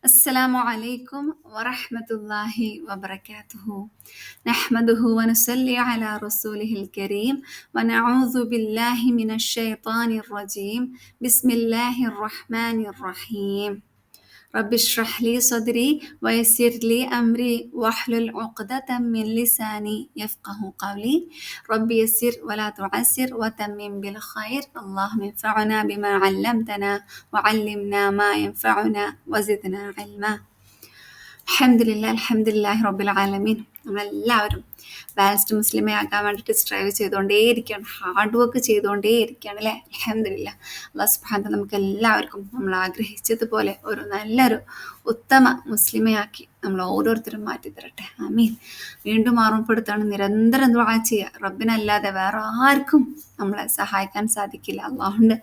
السلام عليكم ورحمة الله وبركاته. نحمده ونصلي على رسوله الكريم ونعوذ بالله من الشيطان الرجيم. بسم الله الرحمن الرحيم. رب اشرح لي صدري ويسر لي أمري واحلل عقدة من لساني يفقه قولي. رب يسر ولا تعسر وتمم بالخير. اللهم انفعنا بما علمتنا وعلمنا ما ينفعنا وزدنا علما. അൽഹംദുലില്ലാഹി റബ്ബിൽ ആലമീൻ. നമ്മളെല്ലാവരും ബാലൻസ്ഡ് മുസ്ലിമെ ആക്കാൻ വേണ്ടിയിട്ട് സ്ട്രൈവ് ചെയ്തുകൊണ്ടേയിരിക്കുകയാണ്, ഹാർഡ് വർക്ക് ചെയ്തുകൊണ്ടേയിരിക്കുകയാണ് അല്ലേ. അൽഹംദുലില്ലാഹ്. അല്ലാഹു സുബ്ഹാനഹു വ തആല നമുക്ക് എല്ലാവർക്കും നമ്മൾ ആഗ്രഹിച്ചതുപോലെ ഒരു നല്ലൊരു ഉത്തമ മുസ്ലിമയാക്കി നമ്മൾ ഓരോരുത്തരും മാറ്റി തരട്ടെ. ആമീൻ. വീണ്ടും ഓർമ്മപ്പെടുത്താണ്, നിരന്തരം ദുആ ചെയ്യുക. റബ്ബിനല്ലാതെ വേറെ ആർക്കും നമ്മളെ സഹായിക്കാൻ സാധിക്കില്ല. അള്ളാഹുവിൻ്റെ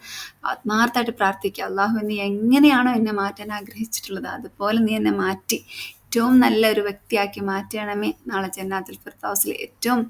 ആത്മാർത്ഥമായിട്ട് പ്രാർത്ഥിക്കുക. അള്ളാഹു നീ എങ്ങനെയാണോ എന്നെ മാറ്റാൻ ആഗ്രഹിച്ചിട്ടുള്ളത് അതുപോലെ നീ എന്നെ മാറ്റി ഏറ്റവും നല്ലൊരു വ്യക്തിയാക്കി മാറ്റണമേ. നാളെ ജന്നാത്തുൽ ഫിർദൗസിൽ ഏറ്റവും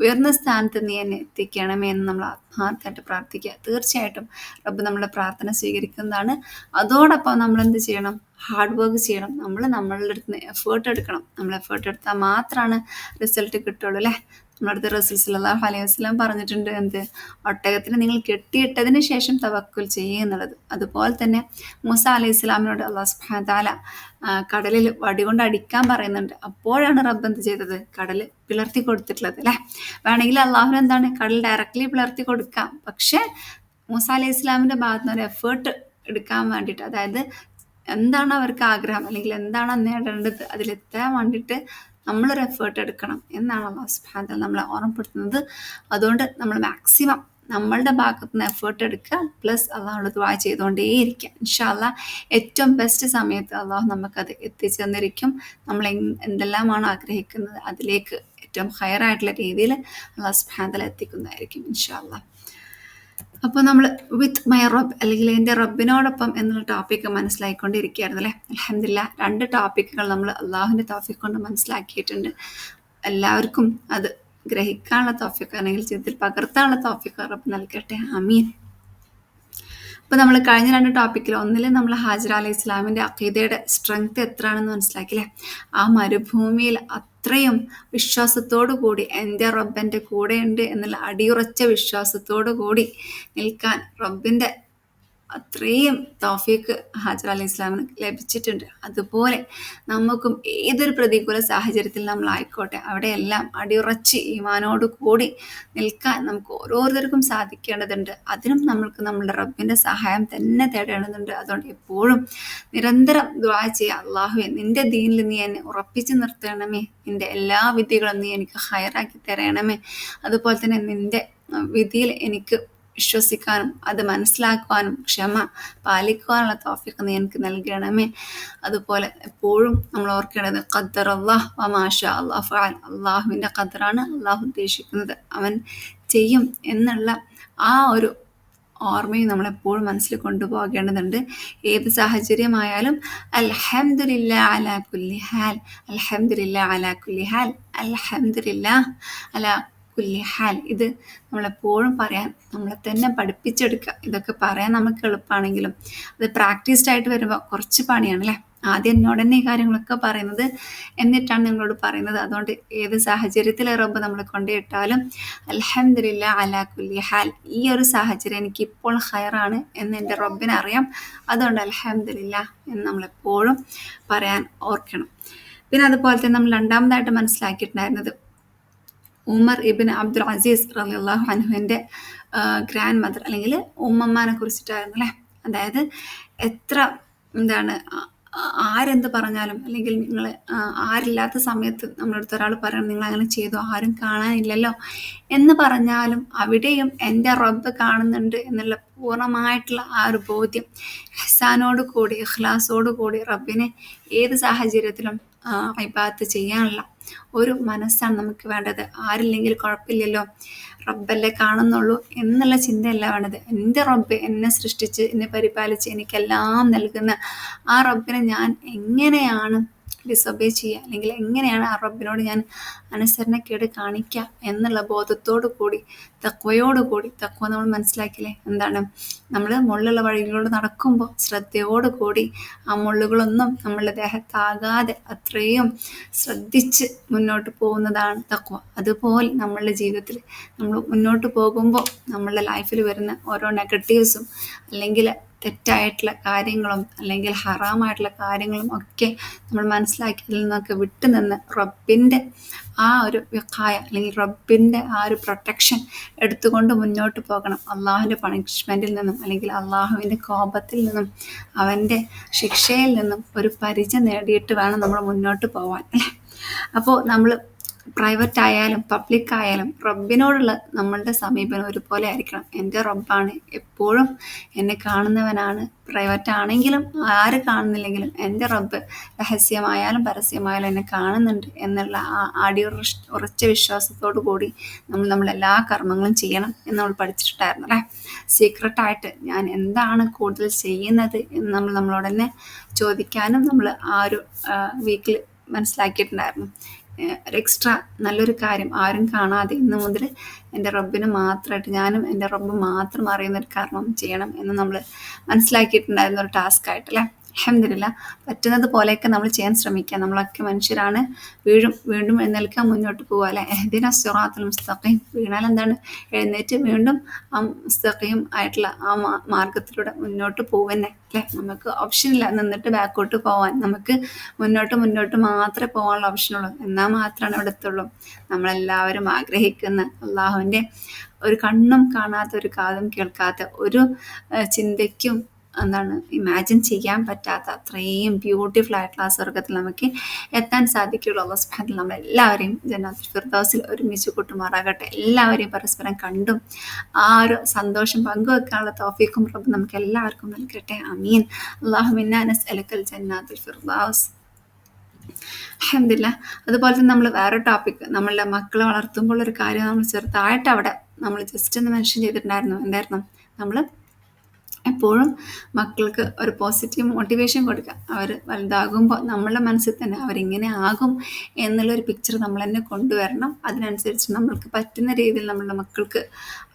ഉയർന്ന സ്ഥാനത്ത് നീ എന്നെ എത്തിക്കണമേ എന്ന് നമ്മൾ ആത്മാർത്ഥമായിട്ട് പ്രാർത്ഥിക്കുക. തീർച്ചയായിട്ടും റബ്ബ് നമ്മുടെ പ്രാർത്ഥന സ്വീകരിക്കുന്നതാണ്. അതോടൊപ്പം നമ്മൾ എന്ത് ചെയ്യണം? ഹാർഡ് വർക്ക് ചെയ്യണം. നമ്മളുടെ അടുത്ത് എഫേർട്ട് എടുക്കണം. നമ്മൾ എഫേർട്ട് എടുത്താൽ മാത്രമാണ് റിസൾട്ട് കിട്ടുള്ളൂ അല്ലേ. നമ്മുടെ അടുത്ത് റസൂൽ സല്ലല്ലാഹു അലൈഹി വസല്ലം പറഞ്ഞിട്ടുണ്ട്, എന്ത്? ഒട്ടകത്തിന് നിങ്ങൾ കെട്ടിയിട്ടതിന് ശേഷം തവക്കുൽ ചെയ്യുക എന്നുള്ളത്. അതുപോലെ തന്നെ മൂസ അലൈഹി സ്വലാമിനോട് അല്ലാഹു സുബ്ഹാനഹു വ തആല കടലിൽ വടികൊണ്ട് അടിക്കാൻ പറയുന്നുണ്ട്. അപ്പോഴാണ് റബ്ബ് എന്ത് ചെയ്തത്? കടൽ പിളർത്തി കൊടുത്തിട്ടുള്ളത് അല്ലേ. വേണമെങ്കിൽ അള്ളാഹുവിന് എന്താണ് കടൽ ഡയറക്റ്റ്ലി പിളർത്തി കൊടുക്കാം. പക്ഷേ മൂസ അലൈഹി സ്വലാമിൻ്റെ ഭാഗത്ത് നിന്ന് ഒരു എഫേർട്ട് എടുക്കാൻ വേണ്ടിയിട്ട്, അതായത് എന്താണ് അവർക്ക് ആഗ്രഹം അല്ലെങ്കിൽ എന്താണ് നേടേണ്ടത് അതിലെത്താൻ വേണ്ടിയിട്ട് നമ്മളൊരു എഫേർട്ട് എടുക്കണം എന്നാണ് അല്ലാഹു സുബ്ഹാനഹു വ തആല നമ്മളെ ഓർമ്മപ്പെടുത്തുന്നത്. അതുകൊണ്ട് നമ്മൾ മാക്സിമം നമ്മളുടെ ഭാഗത്ത് നിന്ന് എഫേർട്ട് എടുക്കുക, പ്ലസ് അള്ളാഹുവിനോട് ദുആ ചെയ്തുകൊണ്ടേയിരിക്കുക. ഇൻഷാ അല്ലാഹ് ഏറ്റവും ബെസ്റ്റ് സമയത്ത് അള്ളാഹു നമുക്കത് എത്തിച്ചു തന്നിരിക്കും. നമ്മൾ എന്തെല്ലാമാണ് ആഗ്രഹിക്കുന്നത് അതിലേക്ക് ഏറ്റവും ഹയറായിട്ടുള്ള രീതിയിൽ അള്ളാഹു സുബ്ഹാനഹു വ തആല എത്തിക്കുന്നതായിരിക്കും ഇൻഷാ അല്ലാഹ്. അപ്പോൾ നമ്മൾ വിത്ത് മൈ റബ്ബ് അല്ലെങ്കിൽ എൻ്റെ റബ്ബിനോടൊപ്പം എന്നുള്ള ടോപ്പിക്ക് മനസ്സിലാക്കിക്കൊണ്ടിരിക്കുകയായിരുന്നു അല്ലേ. അൽഹംദുലില്ലാഹ് 2 ടോപ്പിക്കുകൾ നമ്മൾ അള്ളാഹുവിൻ്റെ തൗഫീഖ് കൊണ്ട് മനസ്സിലാക്കിയിട്ടുണ്ട്. എല്ലാവർക്കും അത് ഗ്രഹിക്കാനുള്ള തൗഫീഖ് അല്ലെങ്കിൽ ജീവിതത്തിൽ പകർത്താനുള്ള തൗഫീഖ് റബ്ബ് നൽകട്ടെ. ആമീൻ. അപ്പോൾ നമ്മൾ കഴിഞ്ഞ 2 ടോപ്പിക്കിൽ, ഒന്നിൽ നമ്മൾ ഹാജറ അലൈഹി ഇസ്ലാമിൻ്റെ അഖീദയുടെ സ്ട്രെങ്ത് എത്രയാണെന്ന് മനസ്സിലാക്കില്ലേ. ആ മരുഭൂമിയിൽ അത്രയും വിശ്വാസത്തോടു കൂടി എൻ്റെ റബ്ബ് എൻ്റെ കൂടെയുണ്ട് എന്നുള്ള അടിയുറച്ച വിശ്വാസത്തോടു കൂടി നിൽക്കാൻ റബ്ബിൻ്റെ അത്രയും തൗഫീഖ് ഹാജറ അലൈഹി ഇസ്ലാമിന് ലഭിച്ചിട്ടുണ്ട്. അതുപോലെ നമുക്കും ഏതൊരു പ്രതികൂല സാഹചര്യത്തിൽ നമ്മളായിക്കോട്ടെ അവിടെയെല്ലാം അടിയുറച്ച് ഈമാനോട് കൂടി നിൽക്കാൻ നമുക്ക് ഓരോരുത്തർക്കും സാധിക്കേണ്ടതുണ്ട്. അതിനും നമ്മൾക്ക് നമ്മുടെ റബ്ബിൻ്റെ സഹായം തന്നെ തേടേണ്ടതുണ്ട്. അതുകൊണ്ട് എപ്പോഴും നിരന്തരം ദുആ ചെയ്യുക. അല്ലാഹുവേ, നിൻ്റെ ദീനിൽ നീ എന്നെ ഉറപ്പിച്ച് നിർത്തണമേ. നിൻ്റെ എല്ലാ വിധികളും നീ എനിക്ക് ഹൈറാക്കി തരണമേ. അതുപോലെ തന്നെ നിൻ്റെ വിധിയിൽ എനിക്ക് വിശ്വസിക്കാനും അത് മനസ്സിലാക്കുവാനും ക്ഷമ പാലിക്കുവാനുള്ള തൗഫീഖ് നീ എനിക്ക് നൽകണമേ. അതുപോലെ എപ്പോഴും നമ്മൾ ഓർക്കേണ്ടത് ഖദ്ദറല്ലാഹ് വമാ ശാ അല്ലാഹു ഫഅൽ. അള്ളാഹുവിൻ്റെ ഖദറാണ് അള്ളാഹു ഉദ്ദേശിക്കുന്നത്, അവൻ ചെയ്യും എന്നുള്ള ആ ഒരു ഓർമ്മയും നമ്മളെപ്പോഴും മനസ്സിൽ കൊണ്ടുപോകേണ്ടതുണ്ട്. ഏത് സാഹചര്യമായാലും അൽഹംദുലില്ലാഹ് അലാ കുല്ലി ഹാൽ, അൽഹംദുലില്ലാഹ് അലാ കുല്ലി ഹാൽ, അൽഹംദുലില്ലാഹ് അലാ കുല്ലി ഹാൽ. ഇത് നമ്മളെപ്പോഴും പറയാൻ നമ്മളെ തന്നെ പഠിപ്പിച്ചെടുക്കുക. ഇതൊക്കെ പറയാൻ നമുക്ക് എളുപ്പമാണെങ്കിലും അത് പ്രാക്ടീസ്ഡ് ആയിട്ട് വരുമ്പോൾ കുറച്ച് പണിയാണ് അല്ലേ. ആദ്യം എന്നോട് തന്നെ ഈ കാര്യങ്ങളൊക്കെ പറയുന്നത്, എന്നിട്ടാണ് നിങ്ങളോട് പറയുന്നത്. അതുകൊണ്ട് ഏത് സാഹചര്യത്തിൽ റബ്ബ് നമ്മളെ കൊണ്ടുപോയിട്ടാലും അൽഹംദുലില്ലാഹ് അലാ കുല്ലി ഹാൽ, ഈ ഒരു സാഹചര്യം എനിക്കിപ്പോൾ ഹൈറാണ് എന്ന് എൻ്റെ റബ്ബിനെ അറിയാം. അതുകൊണ്ട് അൽഹംദുലില്ലാഹ് എന്ന് നമ്മളെപ്പോഴും പറയാൻ ഓർക്കണം. പിന്നെ അതുപോലെ തന്നെ നമ്മൾ രണ്ടാമതായിട്ട് മനസ്സിലാക്കിയിട്ടുണ്ടായിരുന്നത് ഉമർ ഇബ്ൻ അബ്ദുൽ അസീസ് റളിയല്ലാഹു അൻഹുവിൻ്റെ ഗ്രാൻഡ് മദർ അല്ലെങ്കിൽ ഉമ്മമ്മാനെ കുറിച്ചിട്ടായിരുന്നു അല്ലേ. അതായത് എത്ര ആരെന്ത് പറഞ്ഞാലും അല്ലെങ്കിൽ നിങ്ങൾ ആരില്ലാത്ത സമയത്ത് നമ്മളടുത്ത് ഒരാൾ പറയണം നിങ്ങൾ അങ്ങനെ ചെയ്തു, ആരും കാണാനില്ലല്ലോ എന്ന് പറഞ്ഞാലും അവിടെയും എൻ്റെ റബ്ബ് കാണുന്നുണ്ട് എന്നുള്ള പൂർണ്ണമായിട്ടുള്ള ആ ഒരു ബോധ്യം, ഇഹ്സാനോട് കൂടി ഇഖ്ലാസോട് കൂടി റബ്ബിനെ ഏത് സാഹചര്യത്തിലും ഇബാദത്ത് ചെയ്യാനുള്ള ഒരു മനസ്സാണ് നമുക്ക് വേണ്ടത്. ആരില്ലെങ്കിൽ കുഴപ്പമില്ലല്ലോ, റബ്ബല്ലേ കാണുന്നുള്ളൂ എന്നുള്ള ചിന്തയല്ല വേണ്ടത്. എൻ്റെ റബ്ബ് എന്നെ സൃഷ്ടിച്ച് എന്നെ പരിപാലിച്ച് എനിക്കെല്ലാം നൽകുന്ന ആ റബ്ബിനെ ഞാൻ എങ്ങനെയാണ് ഡിസൊബേ ചെയ്യുക, അല്ലെങ്കിൽ എങ്ങനെയാണ് ആ റബ്ബിനോട് ഞാൻ അനുസരണക്കേട് കാണിക്കുക എന്നുള്ള ബോധത്തോടു കൂടി, തക്വയോടു കൂടി. തക്വ നമ്മൾ മനസ്സിലാക്കില്ലേ എന്താണ്? നമ്മൾ മുള്ളുള്ള വഴികളിലൂടെ നടക്കുമ്പോൾ ശ്രദ്ധയോടു കൂടി ആ മുള്ളുകളൊന്നും നമ്മളുടെ ദേഹത്താകാതെ അത്രയും ശ്രദ്ധിച്ച് മുന്നോട്ട് പോകുന്നതാണ് തക്വ. അതുപോലെ നമ്മളുടെ ജീവിതത്തിൽ നമ്മൾ മുന്നോട്ട് പോകുമ്പോൾ നമ്മളുടെ ലൈഫിൽ വരുന്ന ഓരോ നെഗറ്റീവ്സും അല്ലെങ്കിൽ തെറ്റായിട്ടുള്ള കാര്യങ്ങളും അല്ലെങ്കിൽ ഹറാമായിട്ടുള്ള കാര്യങ്ങളും ഒക്കെ നമ്മൾ മനസ്സിലാക്കി അതിൽ നിന്നൊക്കെ വിട്ടുനിന്ന് റബ്ബിൻ്റെ ആ ഒരു വിഖായ അല്ലെങ്കിൽ റബ്ബിൻ്റെ ആ ഒരു പ്രൊട്ടക്ഷൻ എടുത്തുകൊണ്ട് മുന്നോട്ട് പോകണം. അള്ളാഹുവിൻ്റെ പണിഷ്മെൻറ്റിൽ നിന്നും അല്ലെങ്കിൽ അള്ളാഹുവിൻ്റെ കോപത്തിൽ നിന്നും അവൻ്റെ ശിക്ഷയിൽ നിന്നും ഒരു പരിച നേടിയിട്ട് വേണം നമ്മൾ മുന്നോട്ട് പോകാൻ, അല്ലേ? അപ്പോൾ നമ്മൾ പ്രൈവറ്റ് ആയാലും പബ്ലിക് ആയാലും റബ്ബിനോടുള്ള നമ്മളുടെ സമീപനം ഒരുപോലെ ആയിരിക്കണം. എൻ്റെ റബ്ബാണ്, എപ്പോഴും എന്നെ കാണുന്നവനാണ്. പ്രൈവറ്റ് ആണെങ്കിലും ആര് കാണുന്നില്ലെങ്കിലും എൻ്റെ റബ്ബ് രഹസ്യമായാലും പരസ്യമായാലും എന്നെ കാണുന്നുണ്ട് എന്നുള്ള ആ ഉറച്ച വിശ്വാസത്തോടു കൂടി നമ്മൾ എല്ലാ കർമ്മങ്ങളും ചെയ്യണം എന്ന് നമ്മൾ പഠിച്ചിട്ടുണ്ടായിരുന്നു, അല്ലേ? സീക്രട്ടായിട്ട് ഞാൻ എന്താണ് കൂടുതൽ ചെയ്യുന്നത് എന്ന് നമ്മളോട് തന്നെ ചോദിക്കാനും നമ്മൾ ആ ഒരു വീക്കിൽ മനസ്സിലാക്കിയിട്ടുണ്ടായിരുന്നു. ഒരു എക്സ്ട്രാ നല്ലൊരു കാര്യം ആരും കാണാതെ ഇന്ന് മുതൽ എൻ്റെ റബ്ബിന് മാത്രമായിട്ട് ഞാനും എൻ്റെ റബ്ബ് മാത്രം അറിയുന്നൊരു കർമ്മം ചെയ്യണം എന്ന് നമ്മൾ മനസ്സിലാക്കിയിട്ടുണ്ടായിരുന്ന ഒരു ടാസ്ക് ആയിട്ടല്ലേ. അൽഹംദുലില്ലാ, പറ്റുന്നത് പോലെയൊക്കെ നമ്മൾ ചെയ്യാൻ ശ്രമിക്കുക. നമ്മളൊക്കെ മനുഷ്യരാണ്, വീണ്ടും എഴുന്നേൽക്കാൻ മുന്നോട്ട് പോവുക, അല്ലെ? ഇഹ്ദിന സിറാത്തുൽ മുസ്തഖീം. വീണാൽ എന്താണ്? എഴുന്നേറ്റ് വീണ്ടും ആ മുസ്തഖീം ആയിട്ടുള്ള ആ മാർഗത്തിലൂടെ മുന്നോട്ട് പോവന്നെ, അല്ലെ? നമുക്ക് ഓപ്ഷൻ ഇല്ല നിന്നിട്ട് ബാക്കോട്ട് പോവാൻ. നമുക്ക് മുന്നോട്ട് മാത്രമേ പോകാനുള്ള ഓപ്ഷനുള്ളൂ. എന്നാൽ മാത്രമാണ് ഇവിടെ എത്തുള്ളൂ. നമ്മളെല്ലാവരും ആഗ്രഹിക്കുന്ന അള്ളാഹുവിൻ്റെ ഒരു കണ്ണും കാണാത്ത, ഒരു കാതും കേൾക്കാത്ത, ഒരു ചിന്തയ്ക്കും ഇമാജിൻ ചെയ്യാൻ പറ്റാത്ത അത്രയും ബ്യൂട്ടിഫുൾ ആയിട്ടുള്ള ആ സ്വർഗത്തിൽ നമുക്ക് എത്താൻ സാധിക്കുള്ളൂ. അല്ലാഹു സുബ്ഹാനഹു വ തആല നമ്മളെല്ലാവരെയും ജന്നത്തുൽ ഫിർദൗസിൽ ഒരുമിച്ച് കൂട്ടുമാറാകട്ടെ. എല്ലാവരെയും പരസ്പരം കണ്ടും ആ ഒരു സന്തോഷം പങ്കുവെക്കാനുള്ള തൗഫീഖും റബ്ബ് നമുക്ക് എല്ലാവർക്കും നൽകട്ടെ. ആമീൻ. അല്ലാഹുമ്മ ഇന്നാ നസ്അലുക്കൽ ജന്നത്തുൽ ഫിർദൗസ്. അൽഹംദുലില്ലാ. അതുപോലെ തന്നെ നമ്മൾ വേറെ ടോപ്പിക്, നമ്മളുടെ മക്കളെ വളർത്തുമ്പോൾ ഒരു കാര്യം നമ്മൾ ചെറുതായിട്ട് അവിടെ നമ്മൾ ജസ്റ്റ് ഒന്ന് മെൻഷൻ ചെയ്തിട്ടുണ്ടായിരുന്നു. എന്തായിരുന്നു? നമ്മൾ എപ്പോഴും മക്കൾക്ക് ഒരു പോസിറ്റീവ് മോട്ടിവേഷൻ കൊടുക്കുക. അവർ വലുതാകുമ്പോൾ നമ്മളുടെ മനസ്സിൽ തന്നെ അവരിങ്ങനെ ആകും എന്നുള്ളൊരു പിക്ചർ നമ്മൾ തന്നെ കൊണ്ടുവരണം. അതിനനുസരിച്ച് നമ്മൾക്ക് പറ്റുന്ന രീതിയിൽ നമ്മളുടെ മക്കൾക്ക്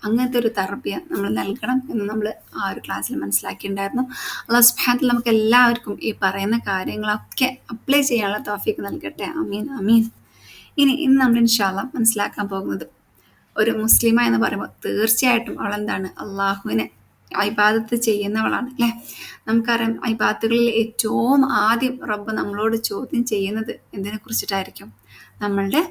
അങ്ങനത്തെ ഒരു തർബിയ നമ്മൾ നൽകണം എന്ന് നമ്മൾ ആ ഒരു ക്ലാസ്സിൽ മനസ്സിലാക്കിയിട്ടുണ്ടായിരുന്നു. അല്ലാഹു സുബ്ഹാനഹു വ തആല നമുക്ക് എല്ലാവർക്കും ഈ പറയുന്ന കാര്യങ്ങളൊക്കെ അപ്ലൈ ചെയ്യാനുള്ള തൗഫീഖ് നൽകട്ടെ. ആമീൻ ആമീൻ. ഇന്ന് നമ്മൾ ഇൻഷാ അല്ലാഹ് മനസ്സിലാക്കാൻ പോകുന്നത്, ഒരു മുസ്ലിമ എന്ന് പറയുമ്പോൾ തീർച്ചയായിട്ടും അവളെന്താണ്? അള്ളാഹുവിനെ ഇബാദത്ത് ചെയ്യുന്നവളാണ്, അല്ലേ? നമുക്കറിയാം ഇബാദത്തുകളിൽ ഏറ്റവും ആദ്യം റബ്ബ് നമ്മളോട് ചോദ്യം ചെയ്യുന്നത് എന്തിനെ കുറിച്ചിട്ടായിരിക്കും? നമ്മളുടെ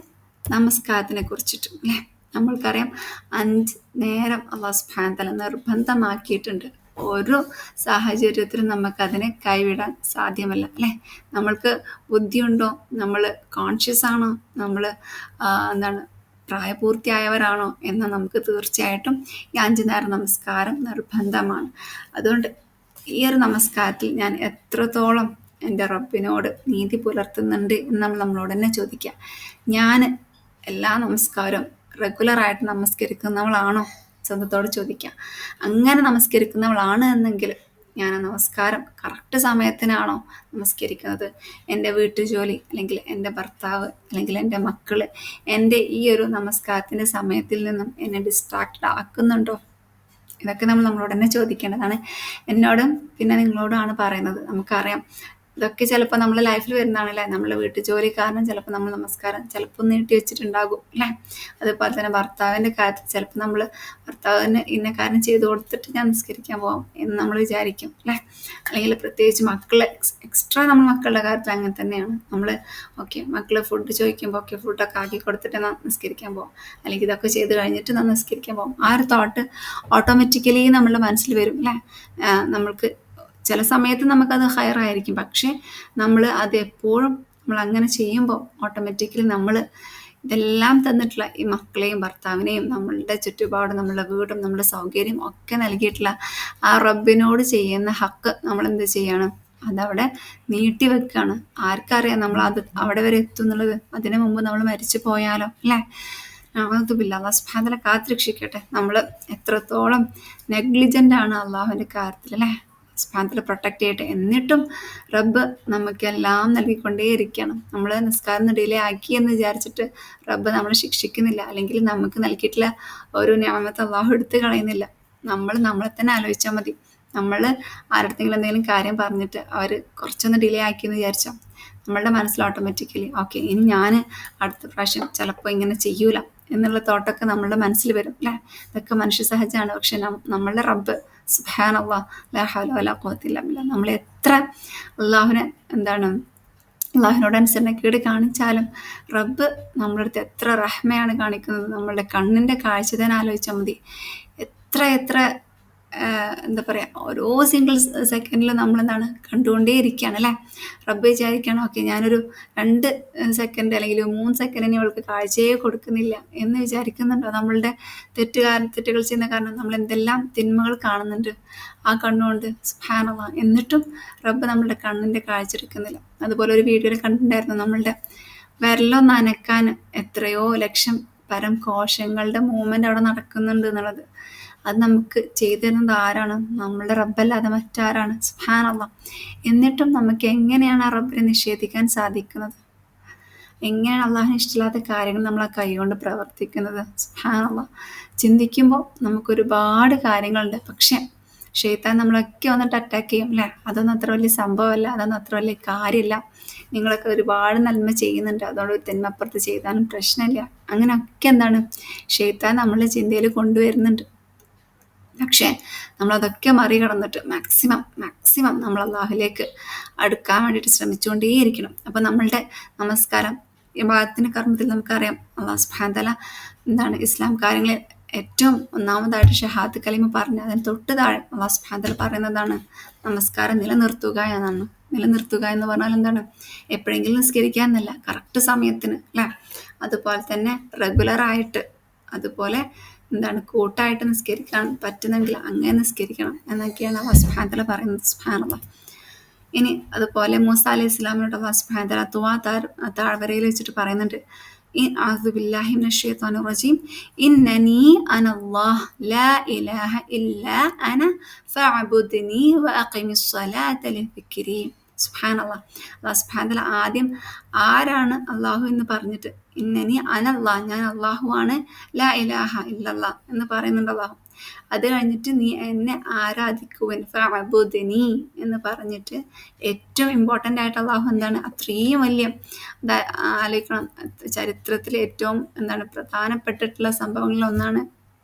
നമസ്കാരത്തിനെ കുറിച്ചിട്ടും, അല്ലേ? നമ്മൾക്കറിയാം 5 നേരം അല്ലാഹു സുബ്ഹാനഹു വ തആല നിർബന്ധമാക്കിയിട്ടുണ്ട്. ഒരു സാഹചര്യത്തിലും നമുക്കതിനെ കൈവിടാൻ സാധ്യമല്ല, അല്ലേ? നമ്മൾക്ക് ബുദ്ധിയുണ്ടോ? നമ്മൾ കോൺഷ്യസ് ആണോ? നമ്മൾ പ്രായപൂർത്തിയായവരാണോ എന്ന് നമുക്ക് തീർച്ചയായിട്ടും ഈ 5 നേരം നമസ്കാരം നിർബന്ധമാണ്. അതുകൊണ്ട് ഈ ഒരു നമസ്കാരത്തിൽ ഞാൻ എത്രത്തോളം എൻ്റെ റബ്ബിനോട് നീതി പുലർത്തുന്നുണ്ട് എന്ന് നമ്മളോട് തന്നെ ചോദിക്കുക. ഞാൻ എല്ലാ നമസ്കാരവും റെഗുലറായിട്ട് നമസ്കരിക്കുന്നവളാണോ? സ്വന്തത്തോട് ചോദിക്കുക. അങ്ങനെ നമസ്കരിക്കുന്നവളാണ് എന്നെങ്കിൽ ഞാൻ ആ നമസ്കാരം കറക്റ്റ് സമയത്തിനാണോ നമസ്കരിക്കുന്നത്? എൻ്റെ വീട്ടുജോലി അല്ലെങ്കിൽ എൻ്റെ ഭർത്താവ് അല്ലെങ്കിൽ എൻ്റെ മക്കൾ എൻ്റെ ഈ ഒരു നമസ്കാരത്തിൻ്റെ സമയത്തിൽ നിന്നും എന്നെ ഡിസ്ട്രാക്റ്റഡ് ആക്കുന്നുണ്ടോ? ഇതൊക്കെ നമ്മളോട് തന്നെ ചോദിക്കേണ്ടതാണ്. എന്നോടും പിന്നെ നിങ്ങളോടാണ് പറയുന്നത്. നമുക്കറിയാം ഇതൊക്കെ ചിലപ്പോൾ നമ്മുടെ ലൈഫിൽ വരുന്നതാണല്ലേ. നമ്മളെ വീട്ടു ജോലി കാരണം ചിലപ്പോൾ നമ്മൾ നമസ്കാരം ചിലപ്പോൾ നീട്ടി വെച്ചിട്ടുണ്ടാകും, അല്ലേ? അതുപോലെ തന്നെ ഭർത്താവിൻ്റെ കാര്യത്തിൽ ചിലപ്പോൾ നമ്മൾ ഭർത്താവിന് ഇന്ന കാര്യം ചെയ്ത് കൊടുത്തിട്ട് ഞാൻ നമസ്കരിക്കാൻ പോകാം എന്ന് നമ്മൾ വിചാരിക്കും, അല്ലേ? അല്ലെങ്കിൽ പ്രത്യേകിച്ച് മക്കളെ എക്സ്ട്രാ നമ്മൾ മക്കളുടെ കാര്യത്തിൽ അങ്ങനെ തന്നെയാണ്. നമ്മൾ മക്കൾ ഫുഡ് ചോദിക്കുമ്പോൾ ഫുഡൊക്കെ ആക്കി കൊടുത്തിട്ട് നമസ്കരിക്കാൻ പോകാം, അല്ലെങ്കിൽ ഇതൊക്കെ ചെയ്ത് കഴിഞ്ഞിട്ട് നമസ്കരിക്കാൻ പോകാം. ആ ഒരു തോട്ട് ഓട്ടോമാറ്റിക്കലി നമ്മളുടെ മനസ്സിൽ വരും, അല്ലേ? നമ്മൾക്ക് ചില സമയത്ത് നമുക്കത് ഹയറായിരിക്കും, പക്ഷേ നമ്മൾ അത് എപ്പോഴും നമ്മൾ അങ്ങനെ ചെയ്യുമ്പോൾ ഓട്ടോമാറ്റിക്കലി നമ്മൾ ഇതെല്ലാം തന്നിട്ടുള്ള ഈ മക്കളെയും ഭർത്താവിനെയും നമ്മളുടെ ചുറ്റുപാടും നമ്മളുടെ വീടും നമ്മുടെ സൗകര്യം ഒക്കെ നൽകിയിട്ടുള്ള ആ റബ്ബിനോട് ചെയ്യുന്ന ഹക്ക് നമ്മൾ എന്ത് ചെയ്യണം? അതവിടെ നീട്ടി വെക്കുകയാണ്. ആർക്കറിയാം നമ്മൾ അത് അവിടെ വരെ എത്തും എന്നുള്ളത്? അതിനു മുമ്പ് നമ്മൾ മരിച്ചു പോയാലോ, അല്ലേ? അതുമില്ല. അല്ലാഹു സുബ്ഹാനഹു വ തആല കാത്തുരക്ഷിക്കട്ടെ. നമ്മൾ എത്രത്തോളം നെഗ്ലിജൻ്റ് ആണ് അള്ളാഹുവിൻ്റെ കാര്യത്തിൽ, അല്ലേ? സുബ്ഹാനഹു പ്രൊട്ടക്റ്റ് ചെയ്യട്ടെ. എന്നിട്ടും റബ്ബ് നമുക്കെല്ലാം നൽകിക്കൊണ്ടേയിരിക്കണം. നമ്മൾ നിസ്കാരം ഡിലേ ആക്കി എന്ന് വിചാരിച്ചിട്ട് റബ്ബ് നമ്മളെ ശിക്ഷിക്കുന്നില്ല, അല്ലെങ്കിൽ നമുക്ക് നൽകിയിട്ടുള്ള ഒരു നിഅമത്ത് അള്ളാഹു എടുത്ത് കളയുന്നില്ല. നമ്മളെ തന്നെ ആലോചിച്ചാൽ മതി. നമ്മൾ ആരുടെങ്കിലും എന്തെങ്കിലും കാര്യം പറഞ്ഞിട്ട് അവർ കുറച്ചൊന്ന് ഡിലേ ആക്കിയെന്ന് വിചാരിച്ചോ, നമ്മളുടെ മനസ്സിൽ ഓട്ടോമാറ്റിക്കലി ഓക്കെ ഇനി ഞാൻ അടുത്ത പ്രാവശ്യം ചിലപ്പോൾ ഇങ്ങനെ ചെയ്യൂല എന്നുള്ള തോട്ടൊക്കെ നമ്മളുടെ മനസ്സിൽ വരും അല്ലേ. ഇതൊക്കെ മനുഷ്യ സഹജമാണ്. പക്ഷെ നമ്മളുടെ റബ്ബ് സുബ്ഹാനല്ലാഹ് ലാ ഹൗല വലാ ഖുവത ഇല്ലാ ബില്ലാഹ് നമ്മൾ എത്ര അള്ളാഹുവിനെ അള്ളാഹുവിനോട് അനുസരണക്കേട് കാണിച്ചാലും റബ്ബ് നമ്മുടെ അടുത്ത് എത്ര റഹ്മയാണ് കാണിക്കുന്നത്. നമ്മളുടെ കണ്ണിൻ്റെ കാഴ്ച തന്നെ ആലോചിച്ചാൽ മതി. എത്ര എന്താ പറയുക, ഓരോ സിംഗിൾ സെക്കൻഡിലും നമ്മളെന്താണ് കണ്ടുകൊണ്ടേ ഇരിക്കുകയാണ് അല്ലേ. റബ്ബ് വിചാരിക്കുകയാണ് ഓക്കെ ഞാനൊരു 2 സെക്കൻഡ് അല്ലെങ്കിൽ 3 സെക്കൻഡിന് ഇവൾക്ക് കാഴ്ചയെ കൊടുക്കുന്നില്ല എന്ന് വിചാരിക്കുന്നുണ്ടോ? നമ്മളുടെ തെറ്റുകൾ ചെയ്യുന്ന കാരണം നമ്മൾ എന്തെല്ലാം തിന്മകൾ കാണുന്നുണ്ട് ആ കണ്ണുകൊണ്ട്. സുബ്ഹാനല്ലാഹ്. എന്നിട്ടും റബ്ബ് നമ്മളുടെ കണ്ണിൻ്റെ കാഴ്ച എടുക്കുന്നില്ല. അതുപോലെ ഒരു വീഡിയോയിൽ കണ്ടിട്ടുണ്ടായിരുന്നു, നമ്മളുടെ വിരലൊന്ന് അനക്കാൻ എത്രയോ ലക്ഷം പരം കോശങ്ങളുടെ മൂവ്മെന്റ് അവിടെ നടക്കുന്നുണ്ട് എന്നുള്ളത്. അത് നമുക്ക് ചെയ്തു തരുന്നത് ആരാണ്? നമ്മളുടെ റബ്ബല്ലാതെ മറ്റാരാണ്? സുബ്ഹാനല്ലാഹ്. എന്നിട്ടും നമുക്ക് എങ്ങനെയാണ് ആ റബ്ബിനെ നിഷേധിക്കാൻ സാധിക്കുന്നത്? എങ്ങനെയാണ് അള്ളാഹിന് ഇഷ്ടമില്ലാത്ത കാര്യങ്ങൾ നമ്മൾ ആ കൈകൊണ്ട് പ്രവർത്തിക്കുന്നത്? സുബ്ഹാനല്ലാഹ്. ചിന്തിക്കുമ്പോൾ നമുക്കൊരുപാട് കാര്യങ്ങളുണ്ട്. പക്ഷെ ശൈത്താൻ നമ്മളൊക്കെ വന്നിട്ട് അറ്റാക്ക് ചെയ്യും അല്ലേ. അതൊന്നും അത്ര വലിയ സംഭവമല്ല, അതൊന്നും അത്ര വലിയ കാര്യമില്ല, നിങ്ങളൊക്കെ ഒരുപാട് നന്മ ചെയ്യുന്നുണ്ട്, അതുകൊണ്ട് ഒരു തിന്മപ്പുറത്ത് ചെയ്താലും പ്രശ്നമില്ല, അങ്ങനെയൊക്കെ എന്താണ് ശൈത്താൻ നമ്മളെ ചിന്തയിൽ കൊണ്ടുവരുന്നുണ്ട്. പക്ഷേ നമ്മളതൊക്കെ മറികടന്നിട്ട് മാക്സിമം നമ്മൾ അള്ളാഹുലേക്ക് അടുക്കാൻ വേണ്ടിയിട്ട് ശ്രമിച്ചുകൊണ്ടേയിരിക്കണം. അപ്പോൾ നമ്മളുടെ നമസ്കാരം ഇബാദത്തിന് കർമ്മത്തിൽ നമുക്കറിയാം അള്ളാഹു സുബ്ഹാനഹു തആല എന്താണ് ഇസ്ലാം കാര്യങ്ങളിൽ ഏറ്റവും ഒന്നാമതായിട്ട് ഷഹാദത്ത് കലിമ പറഞ്ഞ് അതിന് തൊട്ട് താഴെ അള്ളാഹു സുബ്ഹാനഹു തആല പറയുന്നതാണ് നമസ്കാരം നിലനിർത്തുക എന്നാണ്. നിലനിർത്തുക എന്ന് പറഞ്ഞാൽ എന്താണ്? എപ്പോഴെങ്കിലും നിസ്കരിക്കുക എന്നല്ല, കറക്റ്റ് സമയത്തിന് അല്ലേ. അതുപോലെ തന്നെ റെഗുലറായിട്ട്, അതുപോലെ എന്താണ് കൂട്ടായിട്ട് നിസ്കരിക്കാൻ പറ്റുന്നെങ്കിൽ അങ്ങനെ നിസ്കരിക്കണം എന്നൊക്കെയാണ് അല്ലാഹു സുബ്ഹാനഹു തആല പറയുന്നത്. സുബ്ഹാനല്ലാഹ്. ഇനി അതുപോലെ മൂസ അലൈഹി ഇസ്ലാമിനോട് അല്ലാഹു സുബ്ഹാനഹു തആല തുവാ താഴ്വരയിൽ വെച്ചിട്ട് പറയുന്നുണ്ട്, അഊദു ബില്ലാഹി മിനശ് ശൈത്വാനിർ റജീം ഇന്നനി അനല്ലാഹ് ലാ ഇലാഹ ഇല്ലാ അന ഫഅബ്ദുനി വഅഖിമിസ് സ്വലാത ലിദിക്രി. സുബ്ഹാനല്ലാഹ്. അല്ലാഹു സുബ്ഹാനഹു തആല ആദ്യം ആരാണ് അള്ളാഹു എന്ന് പറഞ്ഞിട്ട് ഇന്നനി അനല്ലാഹ് ഞാൻ അള്ളാഹു ആണ്, ലാ ഇലാഹ ഇല്ലല്ലാഹ് എന്ന് പറയുന്നുണ്ട് അള്ളാഹു. അത് കഴിഞ്ഞിട്ട് നീ എന്നെ ആരാധിക്കുവൻ ഫഅബ്ദുനി എന്ന് പറഞ്ഞിട്ട് ഏറ്റവും ഇമ്പോർട്ടൻ്റ് ആയിട്ട് അള്ളാഹു എന്താണ് അത്രയും വലിയ ആലോചിക്കണം, ചരിത്രത്തിലെ ഏറ്റവും എന്താണ് പ്രധാനപ്പെട്ടിട്ടുള്ള സംഭവങ്ങളിൽ ഒന്നാണ്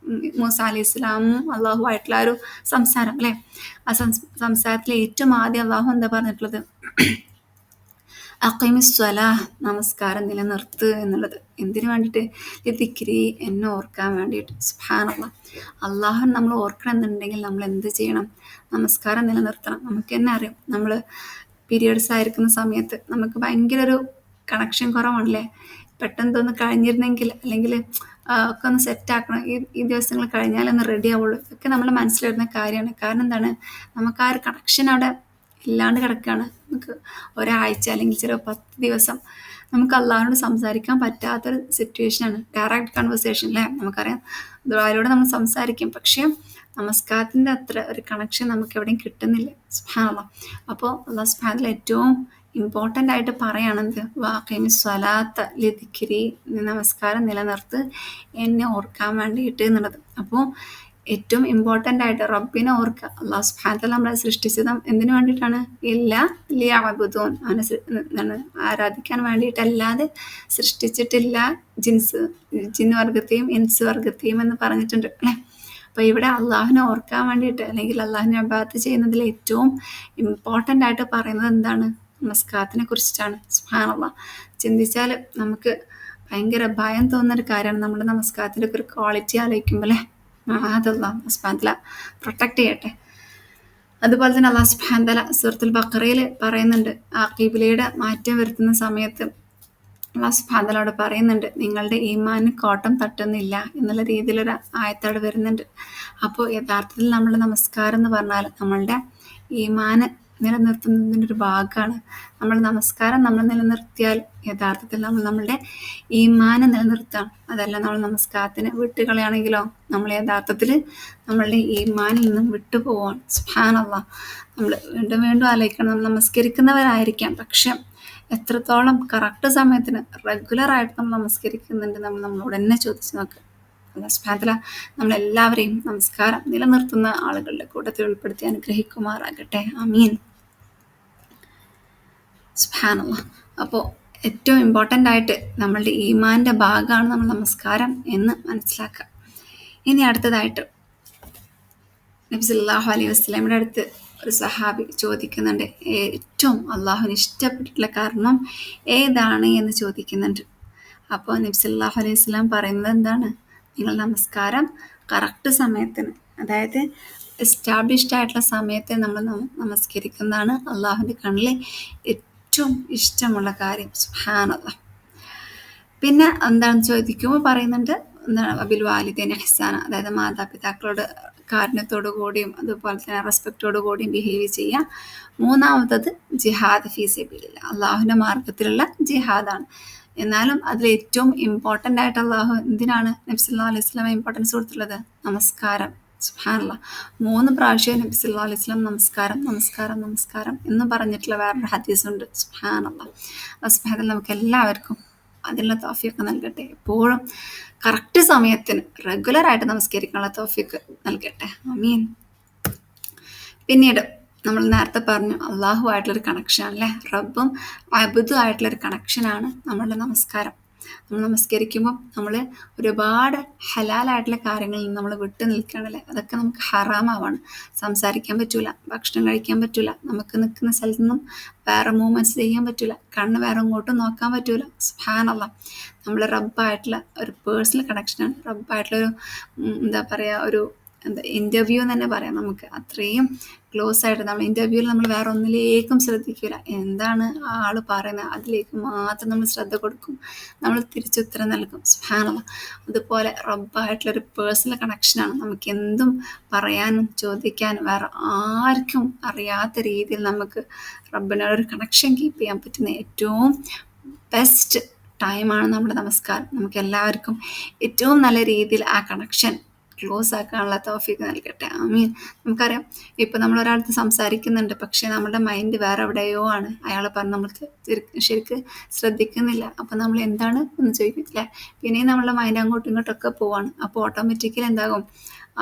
മൂസ അലൈഹി ഇസ്ലാമും അള്ളാഹു ആയിട്ടുള്ള ഒരു സംസാരം അല്ലേ. ആ സംസാരത്തിലെ ഏറ്റവും ആദ്യം അള്ളാഹു എന്താ പറഞ്ഞിട്ടുള്ളത്? അഖീമിസ് സ്വലാഹ് നമസ്കാരം നിലനിർത്ത് എന്നുള്ളത്. എന്തിനു വേണ്ടിയിട്ട്? ദിക്രി എന്നെ ഓർക്കാൻ വേണ്ടിയിട്ട്. സുബ്ഹാനല്ലാഹ്. അള്ളാഹുവിനെ നമ്മൾ ഓർക്കണം എന്നുണ്ടെങ്കിൽ നമ്മൾ എന്ത് ചെയ്യണം? നമസ്കാരം നിലനിർത്തണം. നമുക്ക് തന്നെ അറിയാം, നമ്മൾ പീരിയഡ്സ് ആയിരിക്കുന്ന സമയത്ത് നമുക്ക് ഭയങ്കര ഒരു കണക്ഷൻ കുറവാണല്ലേ. പെട്ടെന്ന് തോന്നുന്നു കഴിഞ്ഞിരുന്നെങ്കിൽ, അല്ലെങ്കിൽ ഒക്കെ ഒന്ന് സെറ്റാക്കണം, ഈ ദിവസങ്ങൾ കഴിഞ്ഞാലൊന്ന് റെഡി ആവുള്ളൂ, ഇതൊക്കെ നമ്മുടെ മനസ്സിൽ വരുന്ന കാര്യമാണ്. കാരണം എന്താണ്? നമുക്ക് ആ ഒരു കണക്ഷൻ അവിടെ ഇല്ലാണ്ട് കിടക്കുകയാണ്. നമുക്ക് ഒരാഴ്ച അല്ലെങ്കിൽ ചിലപ്പോൾ 10 ദിവസം നമുക്ക് അള്ളാഹിനോട് സംസാരിക്കാൻ പറ്റാത്തൊരു സിറ്റുവേഷനാണ്. ഡയറക്റ്റ് കൺവെർസേഷൻ അല്ലേ. നമുക്കറിയാം ദുആയിലൂടെ നമ്മൾ സംസാരിക്കും, പക്ഷേ നമസ്കാരത്തിൻ്റെ അത്ര ഒരു കണക്ഷൻ നമുക്ക് എവിടെയും കിട്ടുന്നില്ല. സുബ്ഹാനല്ലാഹ്. അപ്പോൾ അല്ലാഹു സുബ്ഹാനഹു തആല ഏറ്റവും ഇമ്പോർട്ടൻ്റ് ആയിട്ട് പറയുകയാണെന്ത്? വഅഖീമിസ് സ്വലാത്ത ലിദിക്രി, നമസ്കാരം നിലനിർത്ത് എന്നെ ഓർക്കാൻ വേണ്ടിയിട്ട് എന്നുള്ളത്. അപ്പോൾ ഏറ്റവും ഇമ്പോർട്ടൻ്റ് ആയിട്ട് റബ്ബിനെ ഓർക്കുക. അല്ലാഹു സുബ്ഹാനഹു തആല നമ്മളെ സൃഷ്ടിച്ചത് എന്തിനു വേണ്ടിയിട്ടാണ്? ഇല്ലാ ലിയഅ്ബുദൂൻ, അവനെ ആരാധിക്കാൻ വേണ്ടിയിട്ടല്ലാതെ സൃഷ്ടിച്ചിട്ടില്ല ജിന്ന് വർഗത്തെയും ഇൻസ് വർഗത്തെയും എന്ന് പറഞ്ഞിട്ടുണ്ട് അല്ലേ. അപ്പോൾ ഇവിടെ അള്ളാഹുവിനെ ഓർക്കാൻ വേണ്ടിയിട്ട്, അല്ലെങ്കിൽ അള്ളാഹുവിനെ ഇബാദത്ത് ചെയ്യുന്നതിൽ ഏറ്റവും ഇമ്പോർട്ടൻ്റ് ആയിട്ട് പറയുന്നത് എന്താണ്? നമസ്കാരത്തിനെ കുറിച്ചിട്ടാണ്. സുബ്ഹാനല്ലാഹ്. ചിന്തിച്ചാൽ നമുക്ക് ഭയങ്കര ഭയം തോന്നുന്നൊരു കാര്യമാണ് നമ്മുടെ നമസ്കാരത്തിൻ്റെ ഒരു ക്വാളിറ്റി ആലോചിക്കുമ്പോൾ അല്ലേ. അല്ലാഹു സുബ്ഹാനഹു തആല പ്രൊട്ടക്റ്റ് ചെയ്യട്ടെ. അതുപോലെ തന്നെ അല്ലാഹു സുബ്ഹാനഹു തആല സൂറത്തുൽ ബഖറയിൽ പറയുന്നുണ്ട്, ആ ഖിബ്ലയുടെ മാറ്റം വരുത്തുന്ന സമയത്ത് അല്ലാഹു സുബ്ഹാനഹു തആല അവിടെ പറയുന്നുണ്ട്, നിങ്ങളുടെ ഈമാനിന് കോട്ടം തട്ടുന്നില്ല എന്നുള്ള രീതിയിലൊരു ആയത്തോടെ വരുന്നുണ്ട്. അപ്പോൾ യഥാർത്ഥത്തിൽ നമ്മുടെ നമസ്കാരം എന്ന് പറഞ്ഞാൽ നമ്മളുടെ ഈമാന് നിലനിർത്തുന്നതിൻ്റെ ഒരു ഭാഗമാണ്. നമ്മൾ നമസ്കാരം നമ്മൾ നിലനിർത്തിയാൽ യഥാർത്ഥത്തിൽ നമ്മൾ നമ്മളുടെ ഈമാനെ നിലനിർത്തുകയാണ്. അതല്ല നമ്മൾ നമസ്കാരത്തിന് വിട്ടുകളയാണെങ്കിലോ നമ്മൾ യഥാർത്ഥത്തിൽ നമ്മളുടെ ഈമാനിൽ നിന്നും വിട്ടുപോവാണ്. സുബ്ഹാനല്ലാഹ്. നമ്മൾ വീണ്ടും വീണ്ടും ആലോചിക്കണം. നമ്മൾ നമസ്കരിക്കുന്നവരായിരിക്കാം, പക്ഷെ എത്രത്തോളം കറക്റ്റ് സമയത്തിന് റെഗുലറായിട്ട് നമ്മൾ നമസ്കരിക്കുന്നുണ്ട് നമ്മൾ നമ്മളോട് തന്നെ ചോദിച്ചു നോക്കുക. അല്ലാഹു സുബ്ഹാനഹു വ തആല നമ്മളെല്ലാവരെയും നമസ്കാരം നിലനിർത്തുന്ന ആളുകളുടെ കൂട്ടത്തിൽ ഉൾപ്പെടുത്തി അനുഗ്രഹിക്കുമാറാകട്ടെ. ആമീൻ. സുബ്ഹാനല്ലാഹ്. അപ്പോൾ ഏറ്റവും ഇമ്പോർട്ടൻ്റ് ആയിട്ട് നമ്മളുടെ ഈമാൻ്റെ ഭാഗമാണ് നമ്മൾ നമസ്കാരം എന്ന് മനസ്സിലാക്കുക. ഇനി അടുത്തതായിട്ട് നബി സല്ലല്ലാഹു അലൈഹി വസല്ലമയുടെ അടുത്ത് ഒരു സഹാബി ചോദിക്കുന്നുണ്ട്, ഏറ്റവും അള്ളാഹുവിന് ഇഷ്ടപ്പെട്ടിട്ടുള്ള കർമ്മം ഏതാണ് എന്ന് ചോദിക്കുന്നുണ്ട്. അപ്പോൾ നബി സല്ലല്ലാഹു അലൈഹി വസല്ലം പറയുന്നത് എന്താണ്? നിങ്ങൾ നമസ്കാരം കറക്റ്റ് സമയത്തിന്, അതായത് എസ്റ്റാബ്ലിഷ്ഡ് ആയിട്ടുള്ള സമയത്തെ നമ്മൾ നമസ്കരിക്കുന്നതാണ് അള്ളാഹുവിൻ്റെ കണ്ണിൽ ഏറ്റവും ഇഷ്ടമുള്ള കാര്യം. സുബ്ഹാനല്ലാഹ്. പിന്നെ എന്താണെന്ന് ചോദിക്കുമ്പോൾ പറയുന്നുണ്ട്, എന്താണ് വബിൽ വാലിദൈനി ഇഹ്സാന, അതായത് മാതാപിതാക്കളോട് കാരുണ്യത്തോടു കൂടിയും അതുപോലെ തന്നെ റെസ്പെക്റ്റോടു കൂടിയും ബിഹേവ് ചെയ്യുക. മൂന്നാമത്തത് ജിഹാദ് ഫീ സബീലില്ലാഹ്, അള്ളാഹുവിൻ്റെ മാർഗത്തിലുള്ള ജിഹാദാണ്. എന്നാലും അതിൽ ഏറ്റവും ഇമ്പോർട്ടൻ്റ് ആയിട്ട് അള്ളാഹു എന്തിനാണ് നബി സല്ലല്ലാഹു അലൈഹി വസല്ലം ഇമ്പോർട്ടൻസ് കൊടുത്തിട്ടുള്ളത്? നമസ്കാരം. സുബ്ഹാനല്ലാഹ്. 3 പ്രാവശ്യം നബി സല്ലല്ലാഹു അലൈഹി വസല്ലം നമസ്കാരം നമസ്കാരം നമസ്കാരം എന്ന് പറഞ്ഞിട്ടുള്ള വേറൊരു ഹദീസുണ്ട്. സുബ്ഹാനല്ലാഹ്. അല്ലാഹു സുബ്ഹാനഹു വ തആല നമുക്ക് എല്ലാവർക്കും അതിനുള്ള തൗഫീഖ് നൽകട്ടെ. എപ്പോഴും കറക്റ്റ് സമയത്തിന് റെഗുലറായിട്ട് നമസ്കരിക്കാനുള്ള തൗഫീഖ് നൽകട്ടെ. ആമീൻ. പിന്നീട് നമ്മൾ നേരത്തെ പറഞ്ഞു അള്ളാഹു ആയിട്ടുള്ളൊരു കണക്ഷൻ അല്ലേ, റബ്ബും അബ്ദും ആയിട്ടുള്ളൊരു കണക്ഷനാണ് നമ്മളുടെ നമസ്കാരം. നമ്മൾ നമസ്കരിക്കുമ്പോൾ നമ്മൾ ഒരുപാട് ഹലാലായിട്ടുള്ള കാര്യങ്ങളിൽ നിന്ന് നമ്മൾ വിട്ടു നിൽക്കുകയാണല്ലേ, അതൊക്കെ നമുക്ക് ഹറാമാവാണ്. സംസാരിക്കാൻ പറ്റൂല, ഭക്ഷണം കഴിക്കാൻ പറ്റൂല, നമുക്ക് നിൽക്കുന്ന സ്ഥലത്തു നിന്നും വേറെ മൂവ്മെൻറ്റ്സ് ചെയ്യാൻ പറ്റൂല, കണ്ണ് വേറെ ഇങ്ങോട്ടും നോക്കാൻ പറ്റൂല. സുബ്ഹാനല്ലാഹ്. നമ്മൾ റബ്ബായിട്ടുള്ള ഒരു പേഴ്സണൽ കണക്ഷനാണ്, റബ്ബായിട്ടുള്ളൊരു എന്താ പറയുക, ഒരു ഇൻ്റർവ്യൂ എന്ന് തന്നെ പറയാം. നമുക്ക് അത്രയും ക്ലോസ് ആയിട്ട് നമ്മൾ ഇൻ്റർവ്യൂവിൽ നമ്മൾ വേറെ ഒന്നിലേക്കും ശ്രദ്ധിക്കില്ല, എന്താണ് ആ ആൾ പറയുന്നത് അതിലേക്ക് മാത്രം നമ്മൾ ശ്രദ്ധ കൊടുക്കും, നമ്മൾ തിരിച്ചുത്തരം നൽകും. സുബ്ഹാനല്ലാഹ്. അതുപോലെ റബ്ബായിട്ടുള്ളൊരു പേഴ്സണൽ കണക്ഷനാണ്. നമുക്ക് എന്തും പറയാനും ചോദിക്കാനും വേറെ ആർക്കും അറിയാത്ത രീതിയിൽ നമുക്ക് റബ്ബിനോടൊരു കണക്ഷൻ കീപ്പ് ചെയ്യാൻ പറ്റുന്ന ഏറ്റവും ബെസ്റ്റ് ടൈമാണ് നമ്മുടെ നമസ്കാരം. നമുക്ക് എല്ലാവർക്കും ഏറ്റവും നല്ല രീതിയിൽ ആ കണക്ഷൻ ക്ലോസ് ആക്കാനുള്ള തൗഫീഖ് നൽകട്ടെ. ആമീൻ. നമുക്കറിയാം, ഇപ്പം നമ്മൾ ഒരാളടുത്ത് സംസാരിക്കുന്നുണ്ട്, പക്ഷേ നമ്മുടെ മൈൻഡ് വേറെ എവിടെയോ ആണ്. അയാൾ പറഞ്ഞ് നമ്മൾക്ക് ശരിക്ക് ശ്രദ്ധിക്കുന്നില്ല. അപ്പം നമ്മൾ എന്താണ് എന്ന് ചോദിക്കത്തില്ലേ, പിന്നെയും നമ്മളുടെ മൈൻഡ് അങ്ങോട്ടും ഇങ്ങോട്ടൊക്കെ പോവാണ്. അപ്പോൾ ഓട്ടോമാറ്റിക്കലി എന്താകും,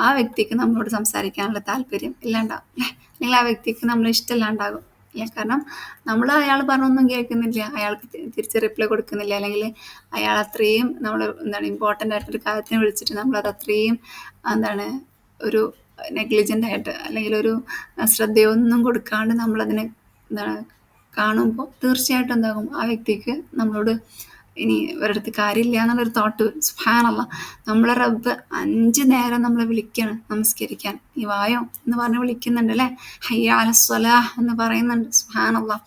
ആ വ്യക്തിക്ക് നമ്മളോട് സംസാരിക്കാനുള്ള താല്പര്യം ഇല്ലാണ്ടാകും അല്ലേ, അല്ലെങ്കിൽ ആ വ്യക്തിക്ക് നമ്മൾ ഇഷ്ടമില്ലാണ്ടാകും അല്ലേ. കാരണം നമ്മൾ അയാൾ പറഞ്ഞൊന്നും കേൾക്കുന്നില്ല, അയാൾക്ക് തിരിച്ച് റിപ്ലൈ കൊടുക്കുന്നില്ല, അല്ലെങ്കിൽ അയാൾ അത്രയും നമ്മൾ എന്താണ് ഇമ്പോർട്ടൻ്റ് ആയിട്ടൊരു കാര്യത്തിന് വിളിച്ചിട്ട് നമ്മളത് അത്രയും എന്താണ് ഒരു നെഗ്ലിജൻ്റ് ആയിട്ട് അല്ലെങ്കിൽ ഒരു ശ്രദ്ധയൊന്നും കൊടുക്കാണ്ട് നമ്മളതിനെ എന്താണ് കാണുമ്പോൾ തീർച്ചയായിട്ടും എന്താകും, ആ വ്യക്തിക്ക് നമ്മളോട് ഇനി ഒരിടത്ത് കാര്യമില്ല എന്നുള്ളൊരു തോട്ട് വരും. സുബ്ഹാനല്ലാഹ്. നമ്മളെ റബ്ബ് 5 നേരം നമ്മളെ വിളിക്കുകയാണ് നമസ്കരിക്കാൻ. നീ വായോ എന്ന് പറഞ്ഞ് വിളിക്കുന്നുണ്ട് അല്ലേ, ഹയ്യ അല സ്വലാഹ് എന്ന് പറയുന്നുണ്ട്. സുബ്ഹാനല്ലാഹ്.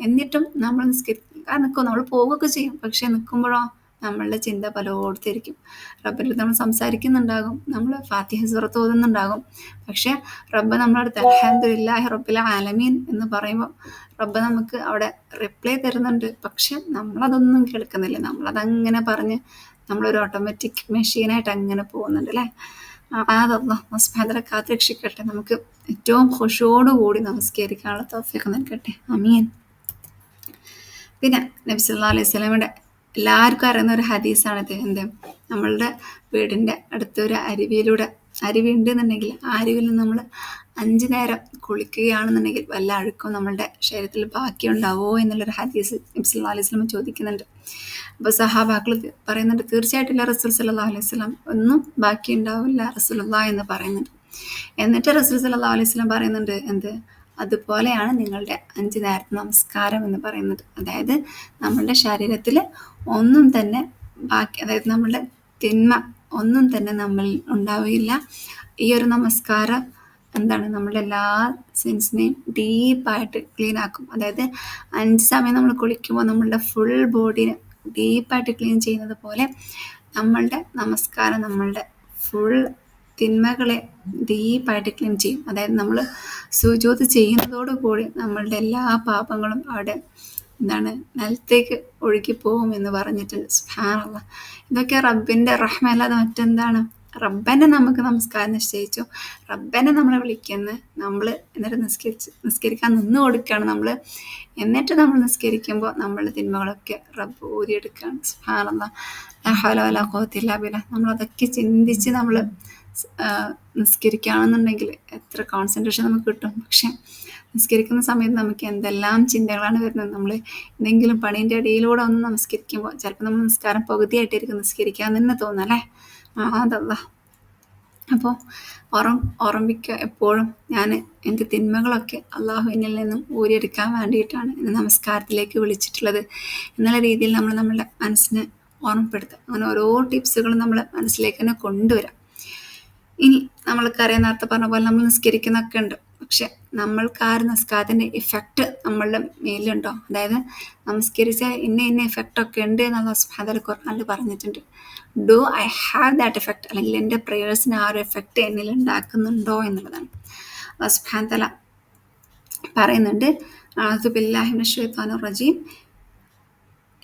എന്നിട്ടും നമ്മൾ നിൽക്കും, നമ്മൾ പോവുകയൊക്കെ ചെയ്യും, പക്ഷെ നിൽക്കുമ്പോഴോ നമ്മളുടെ ചിന്ത പലയിടത്തായിരിക്കും. റബ്ബിൻ്റെ അടുത്ത് നമ്മൾ സംസാരിക്കുന്നുണ്ടാകും, നമ്മൾ ഫാത്തിഹ സൂറത്ത് ഓതുന്നുണ്ടാകും, പക്ഷെ റബ്ബ് നമ്മളടുത്ത് അൽഹംദുലില്ലാഹി റബ്ബിൽ ആലമീൻ എന്ന് പറയുമ്പോൾ റബ്ബ് നമുക്ക് അവിടെ റിപ്ലൈ തരുന്നുണ്ട്, പക്ഷെ നമ്മളതൊന്നും കേൾക്കുന്നില്ല. നമ്മളതങ്ങനെ പറഞ്ഞ് നമ്മളൊരു ഓട്ടോമാറ്റിക് മെഷീനായിട്ട് അങ്ങനെ പോകുന്നുണ്ട് അല്ലേ. അല്ലാഹു സുബ്ഹാനഹു വ തആല കാത്തുരക്ഷിക്കട്ടെ. നമുക്ക് ഏറ്റവും ഖുശൂഅോടുകൂടി നമസ്കരിക്കാനുള്ള തൗഫീഖ് നൽകട്ടെ. ആമീൻ. പിന്നെ നബി സല്ലല്ലാഹു അലൈഹി വസല്ലമയുടെ എല്ലാവർക്കും അറിയുന്ന ഒരു ഹദീസാണിത്. എന്ത്, നമ്മളുടെ വീടിൻ്റെ അടുത്തൊരു അരുവിയുണ്ട് എന്നുണ്ടെങ്കിൽ ആ അരുവിൽ നിന്ന് നമ്മൾ 5 നേരം കുളിക്കുകയാണെന്നുണ്ടെങ്കിൽ വല്ല അഴുക്കും നമ്മളുടെ ശരീരത്തിൽ ബാക്കി ഉണ്ടാവോ എന്നുള്ളൊരു ഹദീസ് നബി സല്ലല്ലാഹു അലൈഹി വസല്ലം ചോദിക്കുന്നുണ്ട്. അപ്പോൾ സഹാബാക്കൾ പറയുന്നുണ്ട്, തീർച്ചയായിട്ടില്ല റസൂൽ സല്ലല്ലാഹു അലൈഹി വസല്ലം, ഒന്നും ബാക്കി ഉണ്ടാവില്ല റസൂലുള്ളാഹി എന്ന് പറയുന്നുണ്ട്. എന്നിട്ട് റസൂൽ സല്ലല്ലാഹു അലൈഹി വസല്ലം പറയുന്നുണ്ട്, എന്ത്, അതുപോലെയാണ് നിങ്ങളുടെ 5 നേരത്തെ നമസ്കാരം എന്ന് പറയുന്നത്. അതായത് നമ്മളുടെ ശരീരത്തിൽ ഒന്നും തന്നെ ബാക്കി, അതായത് നമ്മളുടെ തിന്മ ഒന്നും തന്നെ നമ്മളിൽ ഉണ്ടാവുകയില്ല. ഈ ഒരു നമസ്കാരം എന്താണ്, നമ്മളുടെ എല്ലാ സെൻസിനെയും ഡീപ്പായിട്ട് ക്ലീൻ ആക്കും. അതായത് 5 സമയം നമ്മൾ കുളിക്കുമ്പോൾ നമ്മളുടെ ഫുൾ ബോഡിനെ ഡീപ്പായിട്ട് ക്ലീൻ ചെയ്യുന്നത് പോലെ നമ്മളുടെ നമസ്കാരം നമ്മളുടെ ഫുൾ തിന്മകളെ ഡീപ്പായിട്ട് ക്ലീൻ ചെയ്യും. അതായത് നമ്മൾ സുജൂദ് ചെയ്യുന്നതോടുകൂടി നമ്മളുടെ എല്ലാ പാപങ്ങളും അവിടെ എന്താണ് നിലത്തേക്ക് ഒഴുകി പോകും എന്ന് പറഞ്ഞിട്ടുണ്ട്. സുബ്ഹാനല്ലാഹ്. ഇതൊക്കെ റബ്ബിൻ്റെ റഹ്മ അല്ലാതെ മറ്റെന്താണ്? റബ്ബനെ നമുക്ക് നമസ്കാരം നിശ്ചയിച്ചു, റബ്ബനെ നമ്മൾ വിളിക്കുന്നു, നമ്മൾ എന്നിട്ട് നിസ്കരിക്കാൻ നിന്ന് കൊടുക്കുകയാണ് നമ്മൾ. എന്നിട്ട് നമ്മൾ നിസ്കരിക്കുമ്പോൾ നമ്മളുടെ തിന്മകളൊക്കെ റബ്ബ് ഊരിയെടുക്കുകയാണ്. സുബ്ഹാനല്ലാഹ്. ലാ ഹൗല വലാ ഖുവത ഇല്ലാ ബില്ലാഹ്. നമ്മളതൊക്കെ ചിന്തിച്ച് നമ്മൾ നിസ്കരിക്കുകയാണെന്നുണ്ടെങ്കിൽ എത്ര കോൺസെൻട്രേഷൻ നമുക്ക് കിട്ടും. പക്ഷെ നിസ്കരിക്കുന്ന സമയത്ത് നമുക്ക് എന്തെല്ലാം ചിന്തകളാണ് വരുന്നത്. നമ്മൾ എന്തെങ്കിലും പണീൻ്റെ ഇടയിലൂടെ ഒന്ന് നമസ്കരിക്കുമ്പോൾ ചിലപ്പോൾ നമ്മൾ നിസ്കാരം പകുതിയായിട്ടായിരിക്കും നിസ്കരിക്കാൻ തന്നെ തോന്നല്ലേ. അതല്ലാ. അപ്പോൾ ഓർമ്മിക്കുക എപ്പോഴും, ഞാൻ എൻ്റെ തിന്മകളൊക്കെ അള്ളാഹുവിനിൽ നിന്നും ഊരിയെടുക്കാൻ വേണ്ടിയിട്ടാണ് എന്നെ നമസ്കാരത്തിലേക്ക് വിളിച്ചിട്ടുള്ളത് എന്നുള്ള രീതിയിൽ നമ്മൾ നമ്മളുടെ മനസ്സിനെ ഓർമ്മപ്പെടുത്തുക. അങ്ങനെ ഓരോ ടിപ്സുകളും നമ്മൾ മനസ്സിലേക്ക് തന്നെ കൊണ്ടുവരാം. ഇനി നമ്മൾക്കറിയാം, നേരത്തെ പറഞ്ഞ പോലെ നമ്മൾ നിസ്കരിക്കുന്നൊക്കെ ഉണ്ട്, പക്ഷെ നമ്മൾക്ക് ആ ഒരു നിസ്കാരത്തിൻ്റെ ഇഫക്റ്റ് നമ്മളുടെ മേലുണ്ടോ? അതായത് നമസ്കരിച്ചാൽ ഇന്ന ഇഫക്റ്റൊക്കെ ഉണ്ട് എന്നുള്ള സുബ്ഹാനല്ലാഹ് ഖുർആനിൽ പറഞ്ഞിട്ടുണ്ട്. Do I have that effect, അല്ലെങ്കിൽ എൻ്റെ പ്രേയേഴ്സിന് ആ ഒരു എഫക്റ്റ് എന്നിൽ ഉണ്ടാക്കുന്നുണ്ടോ എന്നുള്ളതാണ്. അല്ലാഹു സുബ്ഹാനഹു തആല പറയുന്നുണ്ട്, അഊദു ബില്ലാഹി മിനശ് ശൈത്വാനിർ റജീം,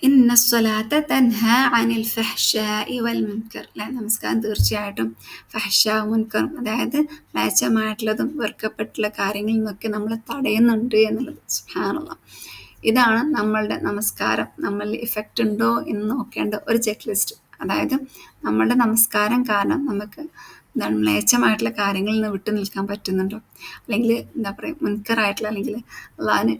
ഇന്ന സ്വലാത്ത തൻഹ അനിൽ ഫഹ്ശാഇ വൽ മുൻകർ. അല്ലെ, നമസ്കാരം തീർച്ചയായിട്ടും ഫഹ്ശ മുൻകർ, അതായത് മ്ലേച്ഛമായിട്ടുള്ളതും വെറുക്കപ്പെട്ടുള്ള കാര്യങ്ങളിൽ നിന്നൊക്കെ നമ്മൾ തടയുന്നുണ്ട് എന്നുള്ളത്. സുബ്ഹാനല്ലാഹ്. ഇതാണ് നമ്മളുടെ നമസ്കാരം നമ്മളിൽ ഇഫക്റ്റ് ഉണ്ടോ എന്ന് നോക്കേണ്ട ഒരു ചെക്ക് ലിസ്റ്റ്. അതായത് നമ്മളുടെ നമസ്കാരം കാരണം നമുക്ക് എന്താണ് മ്ലേച്ഛമായിട്ടുള്ള കാര്യങ്ങളിൽ നിന്ന് വിട്ടു നിൽക്കാൻ പറ്റുന്നുണ്ടോ, അല്ലെങ്കിൽ എന്താ പറയുക മുൻകറായിട്ടുള്ള, അല്ലെങ്കിൽ അള്ളാഹിന്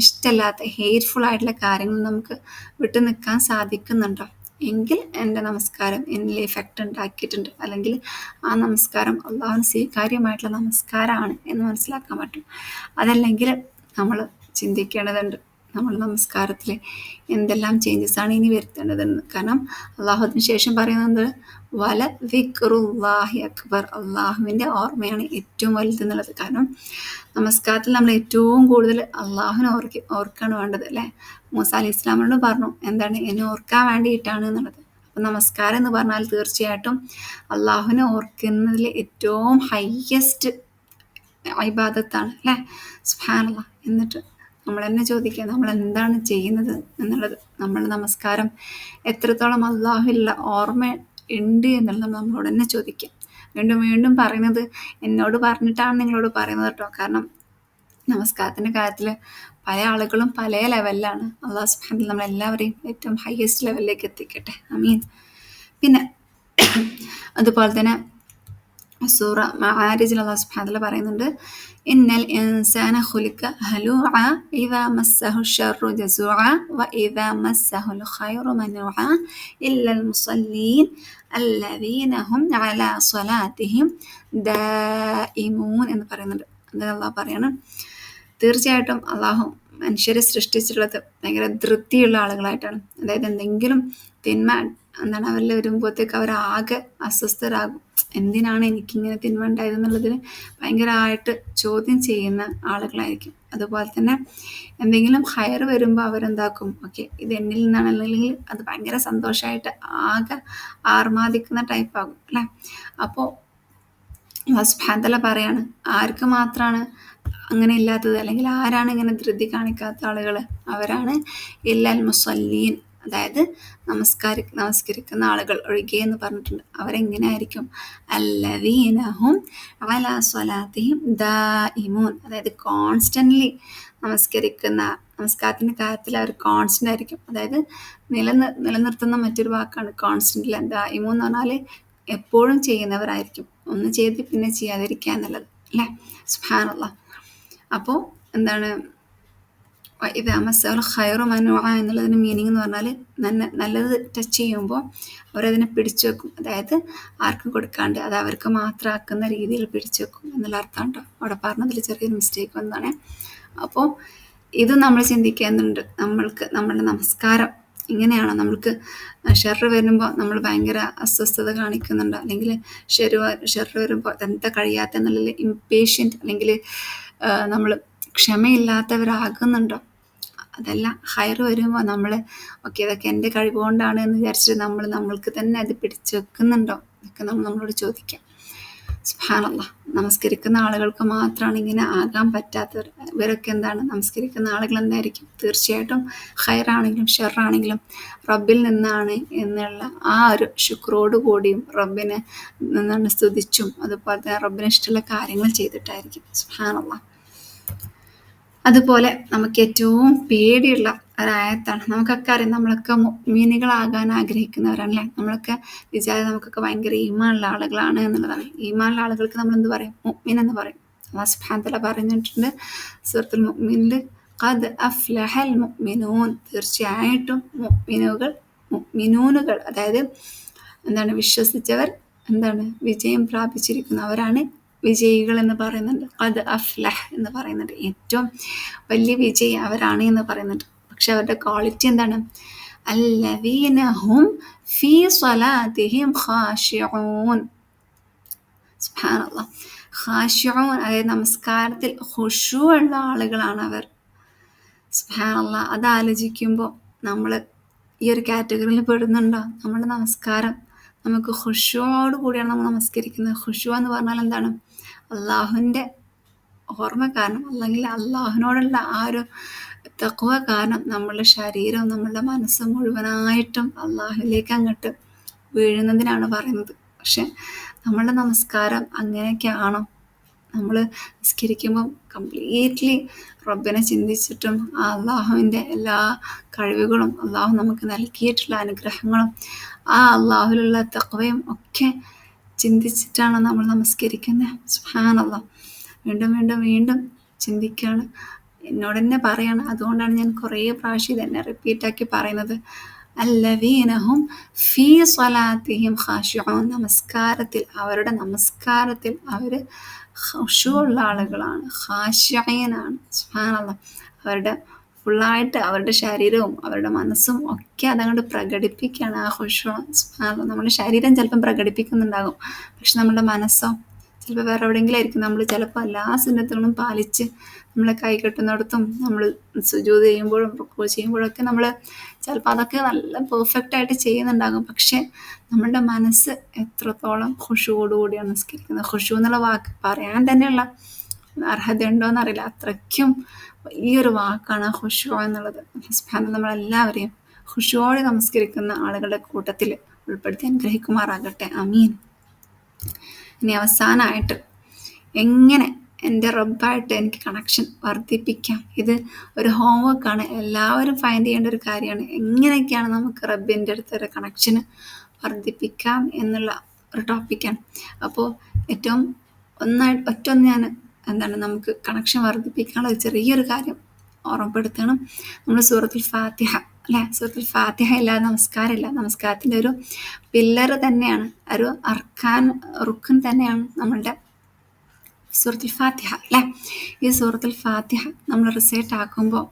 ഇഷ്ടമല്ലാത്ത ഹെയ്റ്റ്ഫുൾ ആയിട്ടുള്ള കാര്യങ്ങൾ നമുക്ക് വിട്ടു നിൽക്കാൻ സാധിക്കുന്നുണ്ടോ എങ്കിൽ എൻ്റെ നമസ്കാരം എന്നിൽ ഇഫക്റ്റ് ഉണ്ടാക്കിയിട്ടുണ്ട്, അല്ലെങ്കിൽ ആ നമസ്കാരം അള്ളാഹുവിന് സ്വീകാര്യമായിട്ടുള്ള നമസ്കാരമാണ് എന്ന് മനസ്സിലാക്കാൻ പറ്റും. അതല്ലെങ്കിൽ നമ്മൾ ചിന്തിക്കേണ്ടതുണ്ട് നമ്മൾ നമസ്കാരത്തിൽ എന്തെല്ലാം ചേഞ്ചസാണ് ഇനി വരുത്തേണ്ടതെന്ന്. കാരണം അള്ളാഹു അതിന് ശേഷം പറയുന്നത് വല ദിക്റുല്ലാഹി അക്ബർ, അള്ളാഹുവിൻ്റെ ഓർമ്മയാണ് ഏറ്റവും വലുതെന്നുള്ളത്. കാരണം നമസ്കാരത്തിൽ നമ്മൾ ഏറ്റവും കൂടുതൽ അള്ളാഹുവിനെ ഓർക്കാണ് വേണ്ടത് അല്ലേ. മൂസ അലൈഹി ഇസ്ലാമിനോട് പറഞ്ഞു എന്താണ്, എന്നെ ഓർക്കാൻ വേണ്ടിയിട്ടാണ് എന്നുള്ളത്. അപ്പം നമസ്കാരം എന്ന് പറഞ്ഞാൽ തീർച്ചയായിട്ടും അള്ളാഹുവിനെ ഓർക്കുന്നതിൽ ഏറ്റവും ഹയ്യസ്റ്റ് ഇബാദത്താണ് അല്ലേ. സുബ്ഹാനല്ലാഹ്. എന്നിട്ട് നമ്മൾ തന്നെ ചോദിക്കുക നമ്മൾ എന്താണ് ചെയ്യുന്നത് എന്നുള്ളത്. നമ്മൾ നമസ്കാരം എത്രത്തോളം അള്ളാഹുവിലുള്ള ഓർമ്മ ഉണ്ട് എന്നുള്ളത് നമ്മളോട് തന്നെ ചോദിക്കാം. വീണ്ടും വീണ്ടും പറയുന്നത് എന്നോട് പറഞ്ഞിട്ടാണ് നിങ്ങളോട് പറയുന്നത് കേട്ടോ. കാരണം നമസ്കാരത്തിൻ്റെ കാര്യത്തിൽ പല ആളുകളും പല ലെവലിലാണ്. അള്ളാഹു സുബ്ഹാനഹു നമ്മളെല്ലാവരെയും ഏറ്റവും ഹയസ്റ്റ് ലെവലിലേക്ക് എത്തിക്കട്ടെ. ആമീൻ. പിന്നെ അതുപോലെ തന്നെ സൂറ മആരിജിൽ അല്ലാഹു സുബ്ഹാനഹു വതആല പറയുന്നുണ്ട്, ഇന്നൽ ഇൻസാന ഖുലിക ഹലൂഅ ഇദാ മസ്സഹു ശർറു ജസൂഅ വ ഇദാ മസ്സഹുൽ ഖൈറു മനുഅ ഇല്ലൽ മുസല്ലീൻ അല്ലദീന ഹും അലാ സ്വലാത്തിഹിം ദായിമൂൻ എന്ന് പറയുന്നുണ്ട്. അത് അള്ളാഹു പറയാണ്, തീർച്ചയായിട്ടും അള്ളാഹു മനുഷ്യരെ സൃഷ്ടിച്ചിട്ടുള്ളത് ഭയങ്കര ധൃതിയുള്ള ആളുകളായിട്ടാണ്. അതായത് എന്തെങ്കിലും തിന്മ എന്താണ് അവരിൽ വരുമ്പോഴത്തേക്ക് അവരാകെ അസ്വസ്ഥരാകും. എന്തിനാണ് എനിക്കിങ്ങനെ തിന്മ ഉണ്ടായതെന്നുള്ളതിന് ഭയങ്കരമായിട്ട് ചോദ്യം ചെയ്യുന്ന ആളുകളായിരിക്കും. അതുപോലെ തന്നെ എന്തെങ്കിലും ഹയർ വരുമ്പോൾ അവരെന്താക്കും, ഓക്കെ ഇത് എന്നിൽ നിന്നാണ്, അല്ലെങ്കിൽ അത് ഭയങ്കര സന്തോഷമായിട്ട് ആകെ ആർമാദിക്കുന്ന ടൈപ്പാകും അല്ലേ. അപ്പോൾ അല്ലാഹു സുബ്ഹാനഹു വതആല പറയാണ്, ആർക്ക് മാത്രമാണ് അങ്ങനെ ഇല്ലാത്തത്, അല്ലെങ്കിൽ ആരാണ് ഇങ്ങനെ ധൃതി കാണിക്കാത്ത ആളുകൾ? അവരാണ് ഇല്ലൽ മുസല്ലീൻ, അതായത് നമസ്കരിക്കുന്ന ആളുകൾ ഒഴികെ എന്ന് പറഞ്ഞിട്ടുണ്ട്. അവരെങ്ങനെ ആയിരിക്കും? അല്ലദീന ഹും അലാ സ്വലാത്തിഹിം ദായിമൂൻ, അതായത് കോൺസ്റ്റൻ്റ്ലി നമസ്കാരത്തിൻ്റെ കാര്യത്തിൽ അവർ കോൺസ്റ്റൻ്റ് ആയിരിക്കും. അതായത് നിലനിർത്തുന്ന മറ്റൊരു വാക്കാണ് കോൺസ്റ്റൻ്റ്. ദായിമൂൻ എന്ന് പറഞ്ഞാൽ എപ്പോഴും ചെയ്യുന്നവരായിരിക്കും, ഒന്ന് ചെയ്ത് പിന്നെ ചെയ്യാതിരിക്കുക എന്നുള്ളത് അല്ലേ. സുബ്ഹാനല്ലാഹ്. അപ്പോൾ എന്താണ് ഇതാ മസ്സഹുൽ ഖൈറു മനുഅ എന്നുള്ളതിന് മീനിങ് എന്ന് പറഞ്ഞാൽ നല്ലത് ടച്ച് ചെയ്യുമ്പോൾ അവരതിനെ പിടിച്ചു വെക്കും. അതായത് ആർക്കും കൊടുക്കാണ്ട് അത് അവർക്ക് മാത്രമാക്കുന്ന രീതിയിൽ പിടിച്ചു വെക്കും എന്നുള്ള അർത്ഥം കേട്ടോ. അവിടെ പറഞ്ഞതിൽ ചെറിയൊരു മിസ്റ്റേക്ക് വന്നതാണ്. അപ്പോൾ ഇത് നമ്മൾ ചിന്തിക്കുന്നുണ്ട്, നമ്മളുടെ നമസ്കാരം ഇങ്ങനെയാണോ? നമ്മൾക്ക് ഷെറ് വരുമ്പോൾ നമ്മൾ ഭയങ്കര അസ്വസ്ഥത കാണിക്കുന്നുണ്ടോ, അല്ലെങ്കിൽ ഷെറ് വരുമ്പോൾ എന്താ കഴിയാത്ത എന്നുള്ളതിൽ ഇംപേഷ്യൻ്റ്, അല്ലെങ്കിൽ നമ്മൾ ക്ഷമയില്ലാത്തവരാകുന്നുണ്ടോ? അതല്ല, ഹയർ വരുമ്പോൾ നമ്മൾ ഓക്കെ ഇതൊക്കെ എൻ്റെ കഴിവ് കൊണ്ടാണ് എന്ന് വിചാരിച്ചിട്ട് നമ്മൾക്ക് തന്നെ അത് പിടിച്ചു വെക്കുന്നുണ്ടോ? ഇതൊക്കെ നമ്മളോട് ചോദിക്കാം. സുബ്ഹാനല്ലാഹ്. നമസ്കരിക്കുന്ന ആളുകൾക്ക് മാത്രമാണ് ഇങ്ങനെ ആകാൻ പറ്റാത്തവർ. ഇവരൊക്കെ എന്താണ്, നമസ്കരിക്കുന്ന ആളുകൾ എന്തായിരിക്കും? തീർച്ചയായിട്ടും ഖൈറാണെങ്കിലും ഷെറാണെങ്കിലും റബ്ബിൽ നിന്നാണ് എന്നുള്ള ആ ഒരു ശുക്രോട് കൂടിയും റബ്ബിനെ എന്താണ് സ്തുതിച്ചും അതുപോലെ തന്നെ റബ്ബിന് ഇഷ്ടമുള്ള കാര്യങ്ങൾ ചെയ്തിട്ടായിരിക്കും. സുബ്ഹാനല്ലാഹ്. അതുപോലെ നമുക്ക് ഏറ്റവും പേടിയുള്ള ഒരായത്താണ്. നമുക്കൊക്കെ അറിയാം, നമ്മളൊക്കെ മുഅ്മിനുകളാകാൻ ആഗ്രഹിക്കുന്നവരാണല്ലേ. നമ്മളൊക്കെ വിചാരം നമുക്കൊക്കെ ഭയങ്കര ഈമാനുള്ള ആളുകളാണ് എന്നുള്ളതാണ്. ഈമാനുള്ള ആളുകൾക്ക് നമ്മൾ എന്ത് പറയും? മുഅ്മിൻ എന്ന് പറയും. അല്ലാഹു സുബ്ഹാനഹു വ തആല പറഞ്ഞിട്ടുണ്ട് സൂറത്തുൽ മുഅ്മിനിൽ, ഖദ് അഫ്ലഹൽ മുഅ്മിനൂൻ, തീർച്ചയായിട്ടും മുഅ്മിനൂനുകൾ അതായത് എന്താണ്, വിശ്വസിച്ചവർ എന്താണ്, വിജയം പ്രാപിച്ചിരിക്കുന്നവരാണ് വിജയികൾ എന്ന് പറയുന്നുണ്ട്. ഖദ് അഫ്ലഹ് എന്ന് പറയുന്നുണ്ട്. ഏറ്റവും വലിയ വിജയി അവരാണ് എന്ന് പറയുന്നുണ്ട്. പക്ഷെ അവരുടെ ക്വാളിറ്റി എന്താണ്? അല്ലദീന ഹും ഫീ സ്വലാത്തിഹിം ഖാശിഊൻ. സുബ്ഹാനല്ലാഹ്. ഖാശിഊൻ അതായത് നമസ്കാരത്തിൽ ഖുശൂ ഉള്ള ആളുകളാണ് അവർ. സുബ്ഹാനല്ലാഹ്. അത് ആലോചിക്കുമ്പോൾ നമ്മൾ ഈ ഒരു കാറ്റഗറിയിൽ പെടുന്നുണ്ടോ? നമ്മുടെ നമസ്കാരം നമുക്ക് ഖുശൂവോട് കൂടിയാണ് നമ്മൾ നമസ്കരിക്കുന്നത്. ഖുശൂ എന്ന് പറഞ്ഞാൽ എന്താണ്? അള്ളാഹുവിൻ്റെ ഓർമ്മ കാരണം, അല്ലെങ്കിൽ അള്ളാഹുവിനോടുള്ള ആ ഒരു തഖ്വ കാരണം നമ്മളുടെ ശരീരവും നമ്മളുടെ മനസ്സും മുഴുവനായിട്ടും അള്ളാഹുവിലേക്ക് അങ്ങോട്ട് വീഴുന്നതിനാണ് പറയുന്നത്. പക്ഷെ നമ്മളുടെ നമസ്കാരം അങ്ങനെയൊക്കെയാണോ? നമ്മൾ നിസ്കരിക്കുമ്പം കംപ്ലീറ്റ്ലി റബ്ബിനെ ചിന്തിച്ചിട്ടും ആ അള്ളാഹുവിൻ്റെ എല്ലാ കഴിവുകളും അള്ളാഹു നമുക്ക് നൽകിയിട്ടുള്ള അനുഗ്രഹങ്ങളും ആ അള്ളാഹുവിലുള്ള തഖ്വയും ഒക്കെ ചിന്തിച്ചിട്ടാണ് നമ്മൾ നമസ്കരിക്കുന്നത്. സുബ്ഹാനല്ലാഹ്. വീണ്ടും വീണ്ടും വീണ്ടും ചിന്തിക്കുകയാണ്. എന്നോട് തന്നെ പറയാണ്. അതുകൊണ്ടാണ് ഞാൻ കുറേ പ്രാവശ്യം ഇതന്നെ റിപ്പീറ്റാക്കി പറയുന്നത്. അല്ലദീനഹും ഫീ സ്വലാത്തിഹിം ഖാശിഊൻ. നമസ്കാരത്തിൽ, അവരുടെ നമസ്കാരത്തിൽ അവർ ഖുശൂഉള്ള ആളുകളാണ്, ഖാശിഈനാണ്. സുബ്ഹാനല്ലാഹ്. അവരുടെ ഫുള്ളായിട്ട് അവരുടെ ശരീരവും അവരുടെ മനസ്സും ഒക്കെ അതങ്ങോട്ട് പ്രകടിപ്പിക്കുകയാണ് ആ ഖുശൂ. സുബ്ഹാനല്ലാഹ്. നമ്മുടെ ശരീരം ചിലപ്പം പ്രകടിപ്പിക്കുന്നുണ്ടാകും, പക്ഷെ നമ്മുടെ മനസ്സോ ചിലപ്പോൾ വേറെ എവിടെയെങ്കിലും ആയിരിക്കും. നമ്മൾ ചിലപ്പോൾ എല്ലാ സുന്നത്തുകളും പാലിച്ച് നമ്മളെ കൈ കെട്ടുന്നിടത്തും നമ്മൾ സുജൂദ് ചെയ്യുമ്പോഴും റുക്കൂ ചെയ്യുമ്പോഴൊക്കെ നമ്മൾ ചിലപ്പോൾ അതൊക്കെ നല്ല പെർഫെക്റ്റ് ആയിട്ട് ചെയ്യുന്നുണ്ടാകും. പക്ഷെ നമ്മളുടെ മനസ്സ് എത്രത്തോളം ഖുശൂവോടുകൂടിയാണ് നിസ്കരിക്കുന്നത്. ഖുശൂ എന്നുള്ള വാക്ക് പറയാൻ തന്നെയുള്ള അർഹത ഉണ്ടോയെന്ന് അറിയില്ല. അത്രയ്ക്കും വലിയൊരു വാക്കാണ് ഖുശൂ എന്നുള്ളത്. സുബ്ഹാനല്ലാഹ്. നമ്മളെല്ലാവരെയും ഖുശൂവോടെ നമസ്കരിക്കുന്ന ആളുകളുടെ കൂട്ടത്തിൽ ഉൾപ്പെടുത്തി അനുഗ്രഹിക്കുമാറാകട്ടെ. ആമീൻ. ഇനി അവസാനമായിട്ട് എങ്ങനെ എൻ്റെ റബ്ബായിട്ട് എനിക്ക് കണക്ഷൻ വർദ്ധിപ്പിക്കാം? ഇത് ഒരു ഹോംവർക്കാണ്, എല്ലാവരും ഫൈൻഡ് ചെയ്യേണ്ട ഒരു കാര്യമാണ്. എങ്ങനെയൊക്കെയാണ് നമുക്ക് റബ്ബിൻ്റെ അടുത്ത് ഒരു കണക്ഷന് വർദ്ധിപ്പിക്കാം എന്നുള്ള ഒരു ടോപ്പിക്കാണ്. അപ്പോൾ ഏറ്റവും ഒറ്റൊന്ന് ഞാൻ എന്താണ്, നമുക്ക് കണക്ഷൻ വർദ്ധിപ്പിക്കാനുള്ള ഒരു ചെറിയൊരു കാര്യം ഓർമ്മപ്പെടുത്തണം. നമ്മൾ സൂറത്തുൽ ഫാത്തിഹ അല്ലേ, സൂറത്തുൽ ഫാത്തിഹ ഇല്ലാതെ നമസ്കാരമില്ല. നമസ്കാരത്തിൻ്റെ ഒരു പില്ലർ തന്നെയാണ്, ഒരു റുക്കൻ തന്നെയാണ് നമ്മളുടെ സൂറത്തുൽ ഫാത്തിഹ അല്ലേ. ഈ സൂറത്തുൽ ഫാത്തിഹ നമ്മൾ റിസൈറ്റ് ആക്കുമ്പോൾ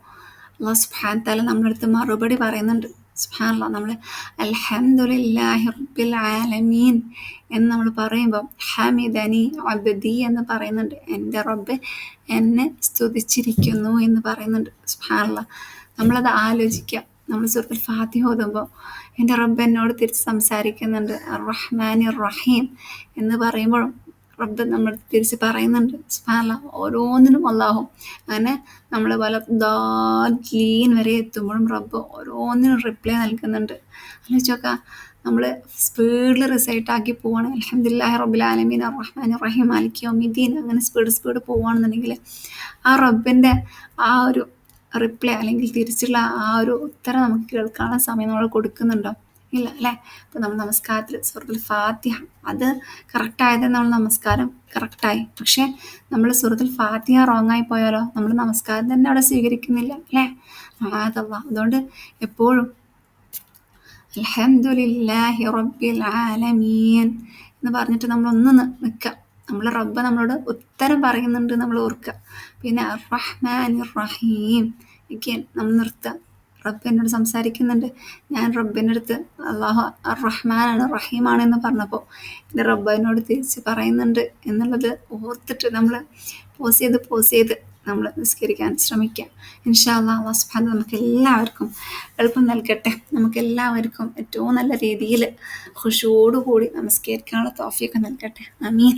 അല്ലാഹു സുബ്ഹാനഹു തആല നമ്മുടെ അടുത്ത് മറുപടി പറയുന്നുണ്ട്. സുബ്ഹാനല്ലാഹ്. നമ്മൾ അൽഹംദുലില്ലാഹി റബ്ബിൽ ആലമീൻ എന്ന് നമ്മൾ പറയുമ്പോൾ ഹമിദനി അബ്ദി എന്ന് പറയുന്നുണ്ട്. എൻ്റെ റബ്ബ് എന്നെ സ്തുതിച്ചിരിക്കുന്നു എന്ന് പറയുന്നുണ്ട്. സുബ്ഹാനല്ലാഹ്. നമ്മളത് ആലോചിക്കുക. നമ്മൾ സൂറത്തുൽ ഫാത്തിഹ ഓതുമ്പോൾ എൻ്റെ റബ്ബ് എന്നോട് തിരിച്ച് സംസാരിക്കുന്നുണ്ട്. അർ റഹ്മാനിർ റഹീം എന്ന് പറയുമ്പോഴും റബ്ബ് നമ്മൾ തിരിച്ച് പറയുന്നുണ്ട്. സുബ്ഹാനല്ലാഹ്. ഓരോന്നിനും അല്ലാഹു അങ്ങനെ നമ്മൾ പല ദാലീൻ വരെ എത്തുമ്പോഴും റബ്ബ് ഓരോന്നിനും റിപ്ലൈ നൽകുന്നുണ്ട്. ആലോചിച്ച് നോക്കുക. നമ്മൾ സ്പീഡിൽ റിസൈറ്റ് ആക്കി പോവുകയാണ്. അൽഹംദുലില്ലാഹി റബ്ബിൽ ആലമീൻ അർ റഹ്മാനിർ റഹീം മാലികി യൗമിദ്ദീൻ, അങ്ങനെ സ്പീഡ് പോവുകയാണെന്നുണ്ടെങ്കിൽ ആ റബ്ബിൻ്റെ ആ ഒരു റിപ്ലൈ അല്ലെങ്കിൽ തിരിച്ചുള്ള ആ ഒരു ഉത്തരം നമുക്ക് കേൾക്കാനുള്ള സമയം നമ്മൾ കൊടുക്കുന്നുണ്ടോ? ഇല്ല അല്ലേ. അപ്പോൾ നമ്മൾ നമസ്കാരത്തിൽ സൂറത്തുൽ ഫാത്തിഹ അത് കറക്റ്റായത് നമ്മൾ നമസ്കാരം കറക്റ്റായി. പക്ഷേ നമ്മൾ സൂറത്തുൽ ഫാത്തിഹ റോങ് ആയി പോയാലോ നമ്മൾ നമസ്കാരം തന്നെ അവിടെ സ്വീകരിക്കുന്നില്ല അല്ലേ. അതല്ലാ. അതുകൊണ്ട് എപ്പോഴും അൽഹംദുലില്ലാഹി റബ്ബിൽ ആലമീൻ എന്ന് പറഞ്ഞിട്ട് നമ്മളൊന്ന് നിൽക്കുക. നമ്മൾ റബ്ബ് നമ്മളോട് ഉത്തരം പറയുന്നുണ്ട് നമ്മൾ ഓർക്കുക. പിന്നെ അർ റഹ്മാനിർ റഹീം again നമ്മൾ നിർത്തുക. റബ്ബ് എന്നോട് സംസാരിക്കുന്നുണ്ട്. ഞാൻ റബ്ബിൻ്റെ അടുത്ത് അല്ലാഹു അർ റഹ്മാനാണ് റഹീമാണ് എന്ന് പറഞ്ഞപ്പോൾ എൻ്റെ റബ്ബ് എന്നോട് തിരിച്ച് പറയുന്നുണ്ട് എന്നുള്ളത് ഓർത്തിട്ട് നമ്മൾ പോസ് ചെയ്ത് നമ്മൾ നിസ്കരിക്കാൻ ശ്രമിക്കുക. ഇൻഷാ അല്ലാഹ് അല്ലാഹു സുബ്ഹാനഹു നമുക്ക് എല്ലാവർക്കും എളുപ്പം നൽകട്ടെ. നമുക്കെല്ലാവർക്കും ഏറ്റവും നല്ല രീതിയിൽ ഖുശൂവോടുകൂടി നമസ്കരിക്കാനുള്ള തൗഫീഖ് നൽകട്ടെ. ആമീൻ.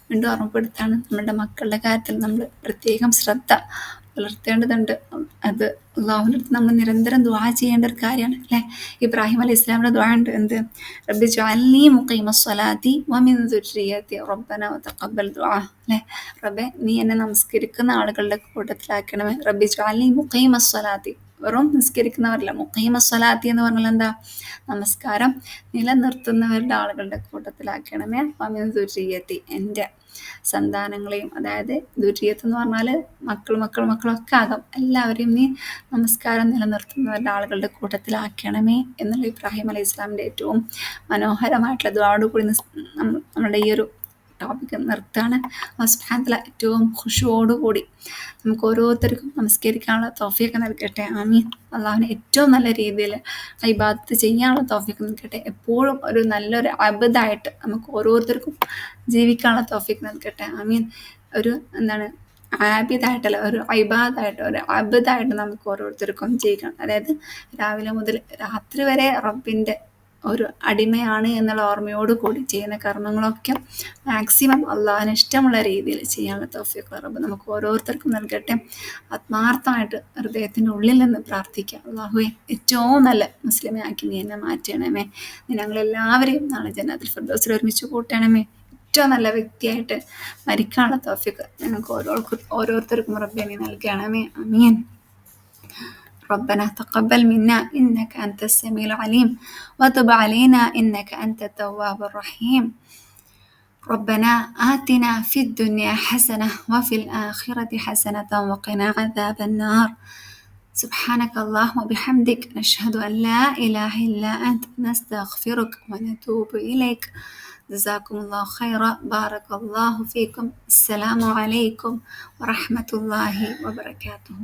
വീണ്ടും ഓർമ്മപ്പെടുത്താണ്, നമ്മുടെ മക്കളുടെ കാര്യത്തിൽ നമ്മൾ പ്രത്യേകം ശ്രദ്ധ പുലർത്തേണ്ടതുണ്ട്. അത് അള്ളാഹുവിൻ്റെ അടുത്ത് നമ്മൾ നിരന്തരം ദുആ ചെയ്യേണ്ട ഒരു കാര്യമാണ് അല്ലേ. ഇബ്രാഹിം അലൈഹി ഇസ്ലാമിൻ്റെ ദുആ ഉണ്ട്, എന്ത്? റബ്ബി ജഅൽനി മുഖീമസ്സലാത്തി വമിൻ ദുർരിയത്തി റബ്ബന വതഖബ്ബൽ ദുആ അല്ലേ. റബ്ബേ, നീ എന്നെ നമസ്കരിക്കുന്ന ആളുകളുടെ കൂട്ടത്തിലാക്കണമേ. റബ്ബി ജഅൽനി മുഖീമസ്സലാത്തി, വെറും നിസ്കരിക്കുന്നവരല്ല. മുഖീമസ്സലാത്തി എന്ന് പറഞ്ഞാൽ എന്താ? നമസ്കാരം നിലനിർത്തുന്നവരുടെ ആളുകളുടെ കൂട്ടത്തിലാക്കണമേ. വമിൻ ദുർരിയത്തി, എൻ്റെ സന്താനങ്ങളെയും, അതായത് ദുരിയത്ത് എന്ന് പറഞ്ഞാൽ മക്കളൊക്കെ ആകാം, എല്ലാവരെയും നീ നമസ്കാരം നിലനിർത്തുന്നവരുടെ ആളുകളുടെ കൂട്ടത്തിലാക്കണമേ എന്നുള്ള ഇബ്രാഹിം അലൈഹി ഇസ്ലാമിൻ്റെ ഏറ്റവും മനോഹരമായിട്ടുള്ള ദുആയോടുകൂടി നമ്മുടെ ഈ ഒരു ടോപ്പിക്ക് നിർത്താണ്. അല്ലാഹു സുബ്ഹാനഹു വ തആല ഏറ്റവും ഖുശൂവോടുകൂടി നമുക്ക് ഓരോരുത്തർക്കും നമസ്കരിക്കാനുള്ള തൗഫീഖ് നൽകട്ടെ. ആമീൻ. അള്ളാഹുവിനെ ഏറ്റവും നല്ല രീതിയിൽ ഇബാദത്ത് ചെയ്യാനുള്ള തൗഫീഖ് നൽകട്ടെ. എപ്പോഴും ഒരു നല്ലൊരു അബ്ദായിട്ട് നമുക്ക് ഓരോരുത്തർക്കും ജീവിക്കാനുള്ള തൗഫീഖ് നൽകട്ടെ. ആമീൻ. ഒരു എന്താണ്, ആബിദായിട്ടല്ല, ഒരു ഇബാദായിട്ട്, ഒരു അബ്ദായിട്ട് നമുക്ക് ഓരോരുത്തർക്കും ജീവിക്കണം. അതായത് രാവിലെ മുതൽ രാത്രി വരെ റബ്ബിൻ്റെ ഒരു അടിമയാണ് എന്നുള്ള ഓർമ്മയോട് കൂടി ചെയ്യുന്ന കർമ്മങ്ങളൊക്കെ മാക്സിമം അള്ളാഹിന് ഇഷ്ടമുള്ള രീതിയിൽ ചെയ്യാനുള്ള തൗഫീഖ് റബ്ബ് നമുക്ക് ഓരോരുത്തർക്കും നൽകട്ടെ. ആത്മാർത്ഥമായിട്ട് ഹൃദയത്തിൻ്റെ ഉള്ളിൽ നിന്ന് പ്രാർത്ഥിക്കുക, അള്ളാഹുവെ ഏറ്റവും നല്ല മുസ്ലിമെ ആക്കി നീ എന്നെ മാറ്റണമേ. നീ ഞങ്ങളെല്ലാവരെയും നാളെ ജന്നത്തുൽ ഫിർദൗസിൽ ഒരുമിച്ച് കൂട്ടണമേ. ഏറ്റവും നല്ല വ്യക്തിയായിട്ട് മരിക്കാനുള്ള തൗഫീഖ് ഞങ്ങൾക്ക് ഓരോരുത്തർക്കും റബ്ബേ നീ നൽകണമേ. ആമീൻ. ربنا تقبل منا إنك أنت السميع العليم وتب علينا إنك أنت التواب الرحيم. ربنا آتنا في الدنيا حسنة وفي الآخرة حسنة وقنا عذاب النار. سبحانك اللهم وبحمدك نشهد أن لا إله إلا أنت نستغفرك ونتوب إليك. جزاكم الله خيرا. بارك الله فيكم. السلام عليكم ورحمة الله وبركاته.